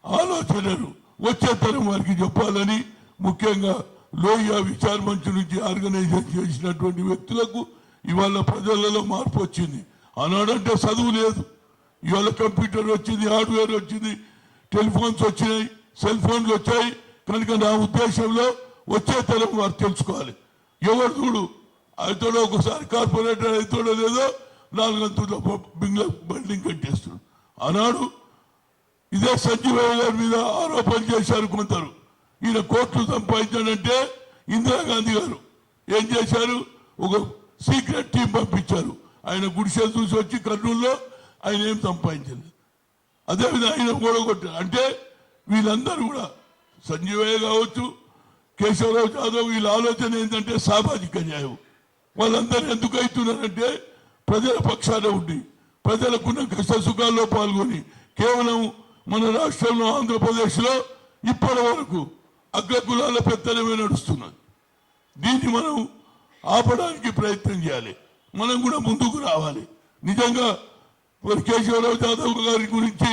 ఆలోచనలు వచ్చే తరం వారికి చెప్పాలని, ముఖ్యంగా లోహియా విచార మంచ్ నుంచి ఆర్గనైజేషన్ చేసినటువంటి వ్యక్తులకు ఇవాళ ప్రజలలో మార్పు వచ్చింది. ఆనాడంటే చదువు లేదు, ఇవాళ కంప్యూటర్ వచ్చింది, హార్డ్వేర్ వచ్చింది, టెలిఫోన్స్ వచ్చినాయి, సెల్ ఫోన్లు వచ్చాయి. కనుక నా ఉద్దేశంలో వచ్చే తరం వారు తెలుసుకోవాలి. ఎవరు చూడు అయితోడో ఒకసారి కార్పొరేటర్ అయితోడో లేదో 4 అంతుల బిల్డింగ్ కట్టేస్తున్నాడు. ఆనాడు ఇదే సంజీవయ్య గారి మీద ఆరోపణ చేశారు కొందరు. ఈయన కోట్లు సంపాదించాడంటే ఇందిరాగాంధీ గారు ఏం చేశారు? ఒక సీక్రెట్ టీం పంపించారు. ఆయన గుడిసెలు చూసి వచ్చి కర్నూలులో ఆయన ఏం సంపాదించలేదు. అదేవిధంగా ఆయన ఓడగొట్టారు. అంటే వీళ్ళందరూ కూడా సంజీవయ్య కావచ్చు, కేశవరావు జాదవ్, వీళ్ళ ఆలోచన ఏంటంటే సామాజిక న్యాయం. వాళ్ళందరూ ఎందుకు అవుతున్నారంటే ప్రజల పక్షాన ఉండి, ప్రజలకున్న కష్ట సుఖాల్లో పాల్గొని, కేవలం మన రాష్ట్రంలో ఆంధ్రప్రదేశ్లో ఇప్పటి వరకు అగ్రకులాల పెత్తనమే నడుస్తున్నది. దీన్ని మనం ఆపడానికి ప్రయత్నం చేయాలి. మనం కూడా ముందుకు రావాలి. నిజంగా మరి కేశవరావు జాదవ్ గారి గురించి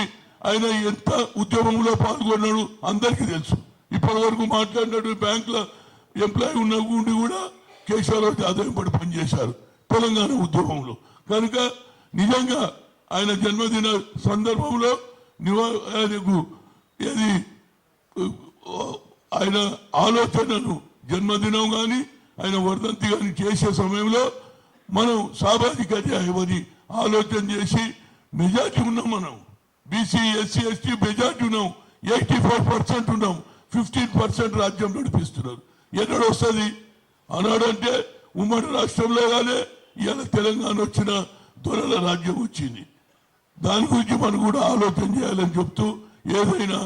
ఆయన ఎంత ఉద్యమంలో పాల్గొన్నాడు అందరికీ తెలుసు. ఇప్పటి వరకు మాట్లాడినట్టు బ్యాంకులో ఎంప్లాయీ ఉన్న ఉండి కూడా కేశవరావు జాదవ్ పడి పనిచేశారు తెలంగాణ ఉద్యమంలో. కనుక నిజంగా ఆయన జన్మదిన సందర్భంలో ఆయనకు ఏది ఆయన ఆలోచనను జన్మదినం కానీ ఆయన వర్ధంతి కానీ చేసే సమయంలో మనం సామాజిక న్యాయమని ఆలోచన చేసి మెజార్టీ ఉన్నాం. మనం బీసీ ఎస్సీ ఎస్టీ మెజార్టీ ఉన్నాం. 84% ఉన్నాం. 15% రాజ్యం నడిపిస్తున్నారు. ఎన్నడూ వస్తుంది అన్నాడంటే ఉమ్మడి రాష్ట్రంలో కానీ ఇవాళ తెలంగాణ వచ్చిన దొరల రాజ్యం వచ్చింది. దాని గురించి మనం కూడా ఆలోచన చేయాలని చెప్తూ, ఏదైనా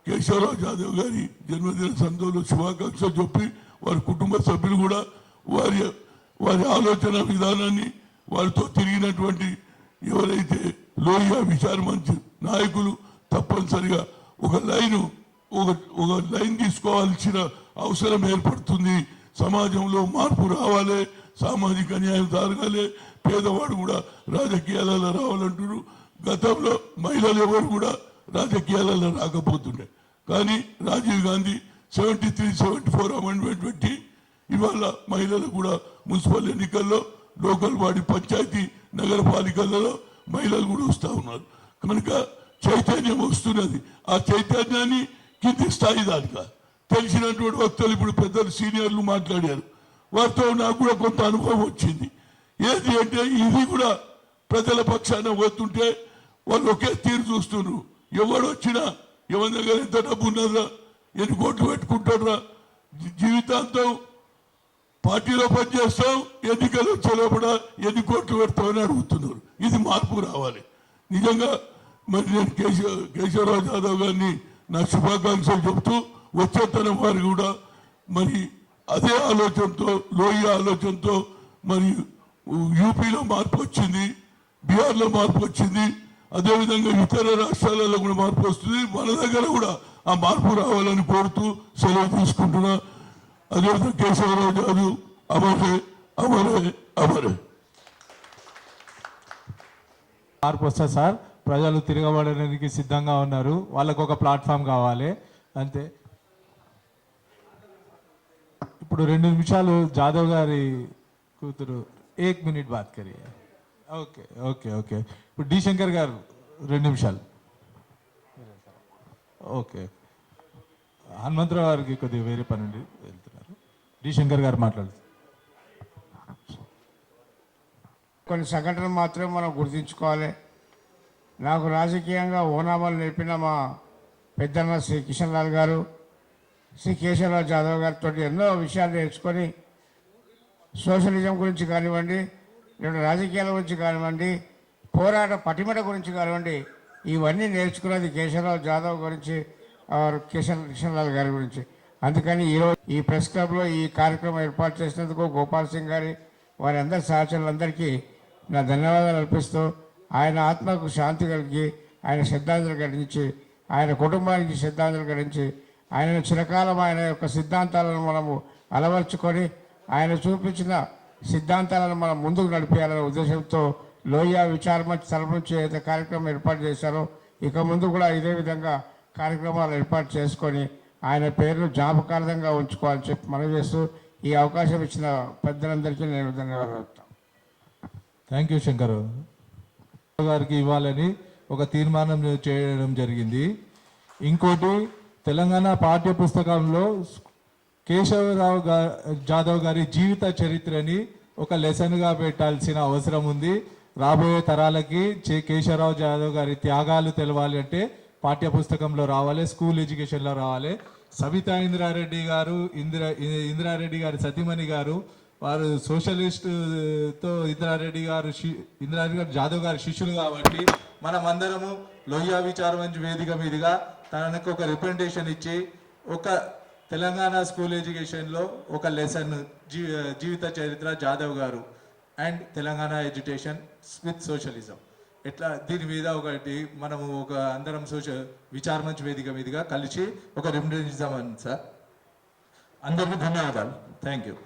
కేశవరావు జాదవ్ గారి జన్మదిన సందర్భంలో శుభాకాంక్షలు చెప్పి వారి కుటుంబ సభ్యులు కూడా వారి ఆలోచన విధానాన్ని, వారితో తిరిగినటువంటి ఎవరైతే లోహియా విచార మంచ్ నాయకులు తప్పనిసరిగా ఒక లైన్ తీసుకోవాల్సిన అవసరం ఏర్పడుతుంది. సమాజంలో మార్పు రావాలి, సామాజిక న్యాయం జరగాలి, పేదవాడు కూడా రాజకీయాలలో రావాలంటున్నారు. గతంలో మహిళలు ఎవరు కూడా రాజకీయాలలో రాకపోతుండే, కానీ రాజీవ్ గాంధీ 73-74 అమెండ్మెంట్ పెట్టి ఇవాళ మహిళలు కూడా మున్సిపల్ ఎన్నికల్లో, లోకల్ బాడీ పంచాయతీ నగరపాలికలలో మహిళలు కూడా వస్తూ ఉన్నారు. కనుక చైతన్యం వస్తున్నది. ఆ చైతన్యాన్ని కింది స్థాయి దానిక తెలిసినటువంటి వక్తలు ఇప్పుడు పెద్దలు సీనియర్లు మాట్లాడారు. వారితో నాకు కూడా కొంత అనుభవం వచ్చింది. ఏది అంటే ఇది కూడా ప్రజల పక్షాన పోతుంటే వాళ్ళు ఒకే తీరు చూస్తున్నారు. ఎవడు వచ్చినా ఎవరి దగ్గర ఎంత డబ్బు ఉన్నదా, ఎన్ని కోట్లు పెట్టుకుంటారా, జీవితాంతం పార్టీలో పనిచేస్తాం, ఎన్నికలు వచ్చేలోపల ఎన్ని కోట్లు పెడతామని అడుగుతున్నారు. ఇది మార్పు రావాలి. నిజంగా మరి నేను కేశవరావు జాదవ్ గారిని నా శుభాకాంక్షలు చెబుతూ, వచ్చే తరం వారు కూడా మరి అదే ఆలోచనతో లోయ ఆలోచనతో మరియు యూపీలో మార్పు వచ్చింది, బీహార్లో మార్పు వచ్చింది, అదేవిధంగా ఇతర రాష్ట్రాలలో కూడా మార్పు వస్తుంది. మన దగ్గర కూడా ఆ మార్పు రావాలని కోరుతూ సెలవు తీసుకుంటున్నా. అదేవిధంగా కేశవరావు జాదవ్ అమరే అమరే అమరే. మార్పు వస్తుంది సార్. ప్రజలు తిరగబడడానికి సిద్ధంగా ఉన్నారు. వాళ్ళకు ఒక ప్లాట్ఫామ్ కావాలి అంతే. ఇప్పుడు 2 నిమిషాలు జాదవ్ గారి కూతురు 1 మినిట్ బాత్ కరియే. Okay okay okay. ఇప్పుడు డి శంకర్ గారు 2 నిమిషాలు. ఓకే. హనుమంతరావు గారికి కొద్దిగా వేరే పని ఉండి వెళ్తున్నారు. డి శంకర్ గారు మాట్లాడుతున్నారు. కొన్ని సంఘటనలు మాత్రమే మనం గుర్తుంచుకోవాలి. నాకు రాజకీయంగా ఓనామాలు నేర్పిన మా పెద్దన్న శ్రీ కిషన్ లాల్ గారు, శ్రీ కేశవరావు జాదవ్ గారితో ఎన్నో విషయాలు నేర్చుకొని సోషలిజం గురించి కానివ్వండి, లేదా రాజకీయాల గురించి కానివ్వండి, పోరాట పటిమట గురించి కానివ్వండి, ఇవన్నీ నేర్చుకున్నది కేశవరావు జాదవ్ గురించి, కిషన్ లాల్ గారి గురించి. అందుకని ఈరోజు ఈ ప్రెస్ క్లబ్లో ఈ కార్యక్రమం ఏర్పాటు చేసినందుకు గోపాల్ సింగ్ గారి వారి అందరి సహచరులందరికీ నా ధన్యవాదాలు అర్పిస్తూ, ఆయన ఆత్మకు శాంతి కలిగి, ఆయన శ్రద్ధాంజలి ఘటించి, ఆయన కుటుంబానికి శ్రద్ధాంజలి ఘటించి, ఆయన చిరకాలం ఆయన యొక్క సిద్ధాంతాలను మనము అలవర్చుకొని ఆయన చూపించిన సిద్ధాంతాలను మనం ముందుకు నడిపేయాలనే ఉద్దేశంతో లోయ విచారమంచ్ తరపునుంచి ఏదైతే కార్యక్రమం ఏర్పాటు చేశారో ఇక ముందు కూడా ఇదే విధంగా కార్యక్రమాలు ఏర్పాటు చేసుకొని ఆయన పేరును జ్ఞాపకార్థంగా ఉంచుకోవాలని చెప్పి మనవి చేస్తూ ఈ అవకాశం ఇచ్చిన పెద్దలందరికీ నేను ధన్యవాదాలు చెప్తాను. థ్యాంక్ యూ శంకర్ గారికి ఇవ్వాలని ఒక తీర్మానం చేయడం జరిగింది. ఇంకోటి, తెలంగాణ పాఠ్య పుస్తకంలో కేశవరావు జాదవ్ గారి జీవిత చరిత్రని ఒక లెసన్గా పెట్టాల్సిన అవసరం ఉంది. రాబోయే తరాలకి కేశవరావు జాదవ్ గారి త్యాగాలు తెలవాలి అంటే పాఠ్య పుస్తకంలో రావాలి, స్కూల్ ఎడ్యుకేషన్లో రావాలి. సవితా ఇంద్రారెడ్డి గారు, ఇంద్రారెడ్డి గారి సతీమణి గారు, వారు సోషలిస్టుతో ఇంద్రారెడ్డి గారు జాదవ్ గారి శిష్యులు కాబట్టి మనం అందరము లోయ విచారమంచ్ వేదిక మీదుగా తనకు ఒక రిప్రజెంటేషన్ ఇచ్చి ఒక తెలంగాణ స్కూల్ ఎడ్యుకేషన్లో ఒక లెసన్ జీవిత చరిత్ర జాదవ్ గారు and Telangana education with socialism ఎట్లా దీని మీద ఒకటి మనము ఒక అందరం విచారమంచ్ వేదిక మీదుగా కలిసి ఒక రిప్రజెంటేషన్ ఇద్దామని సార్. అందరికీ ధన్యవాదాలు. Thank you.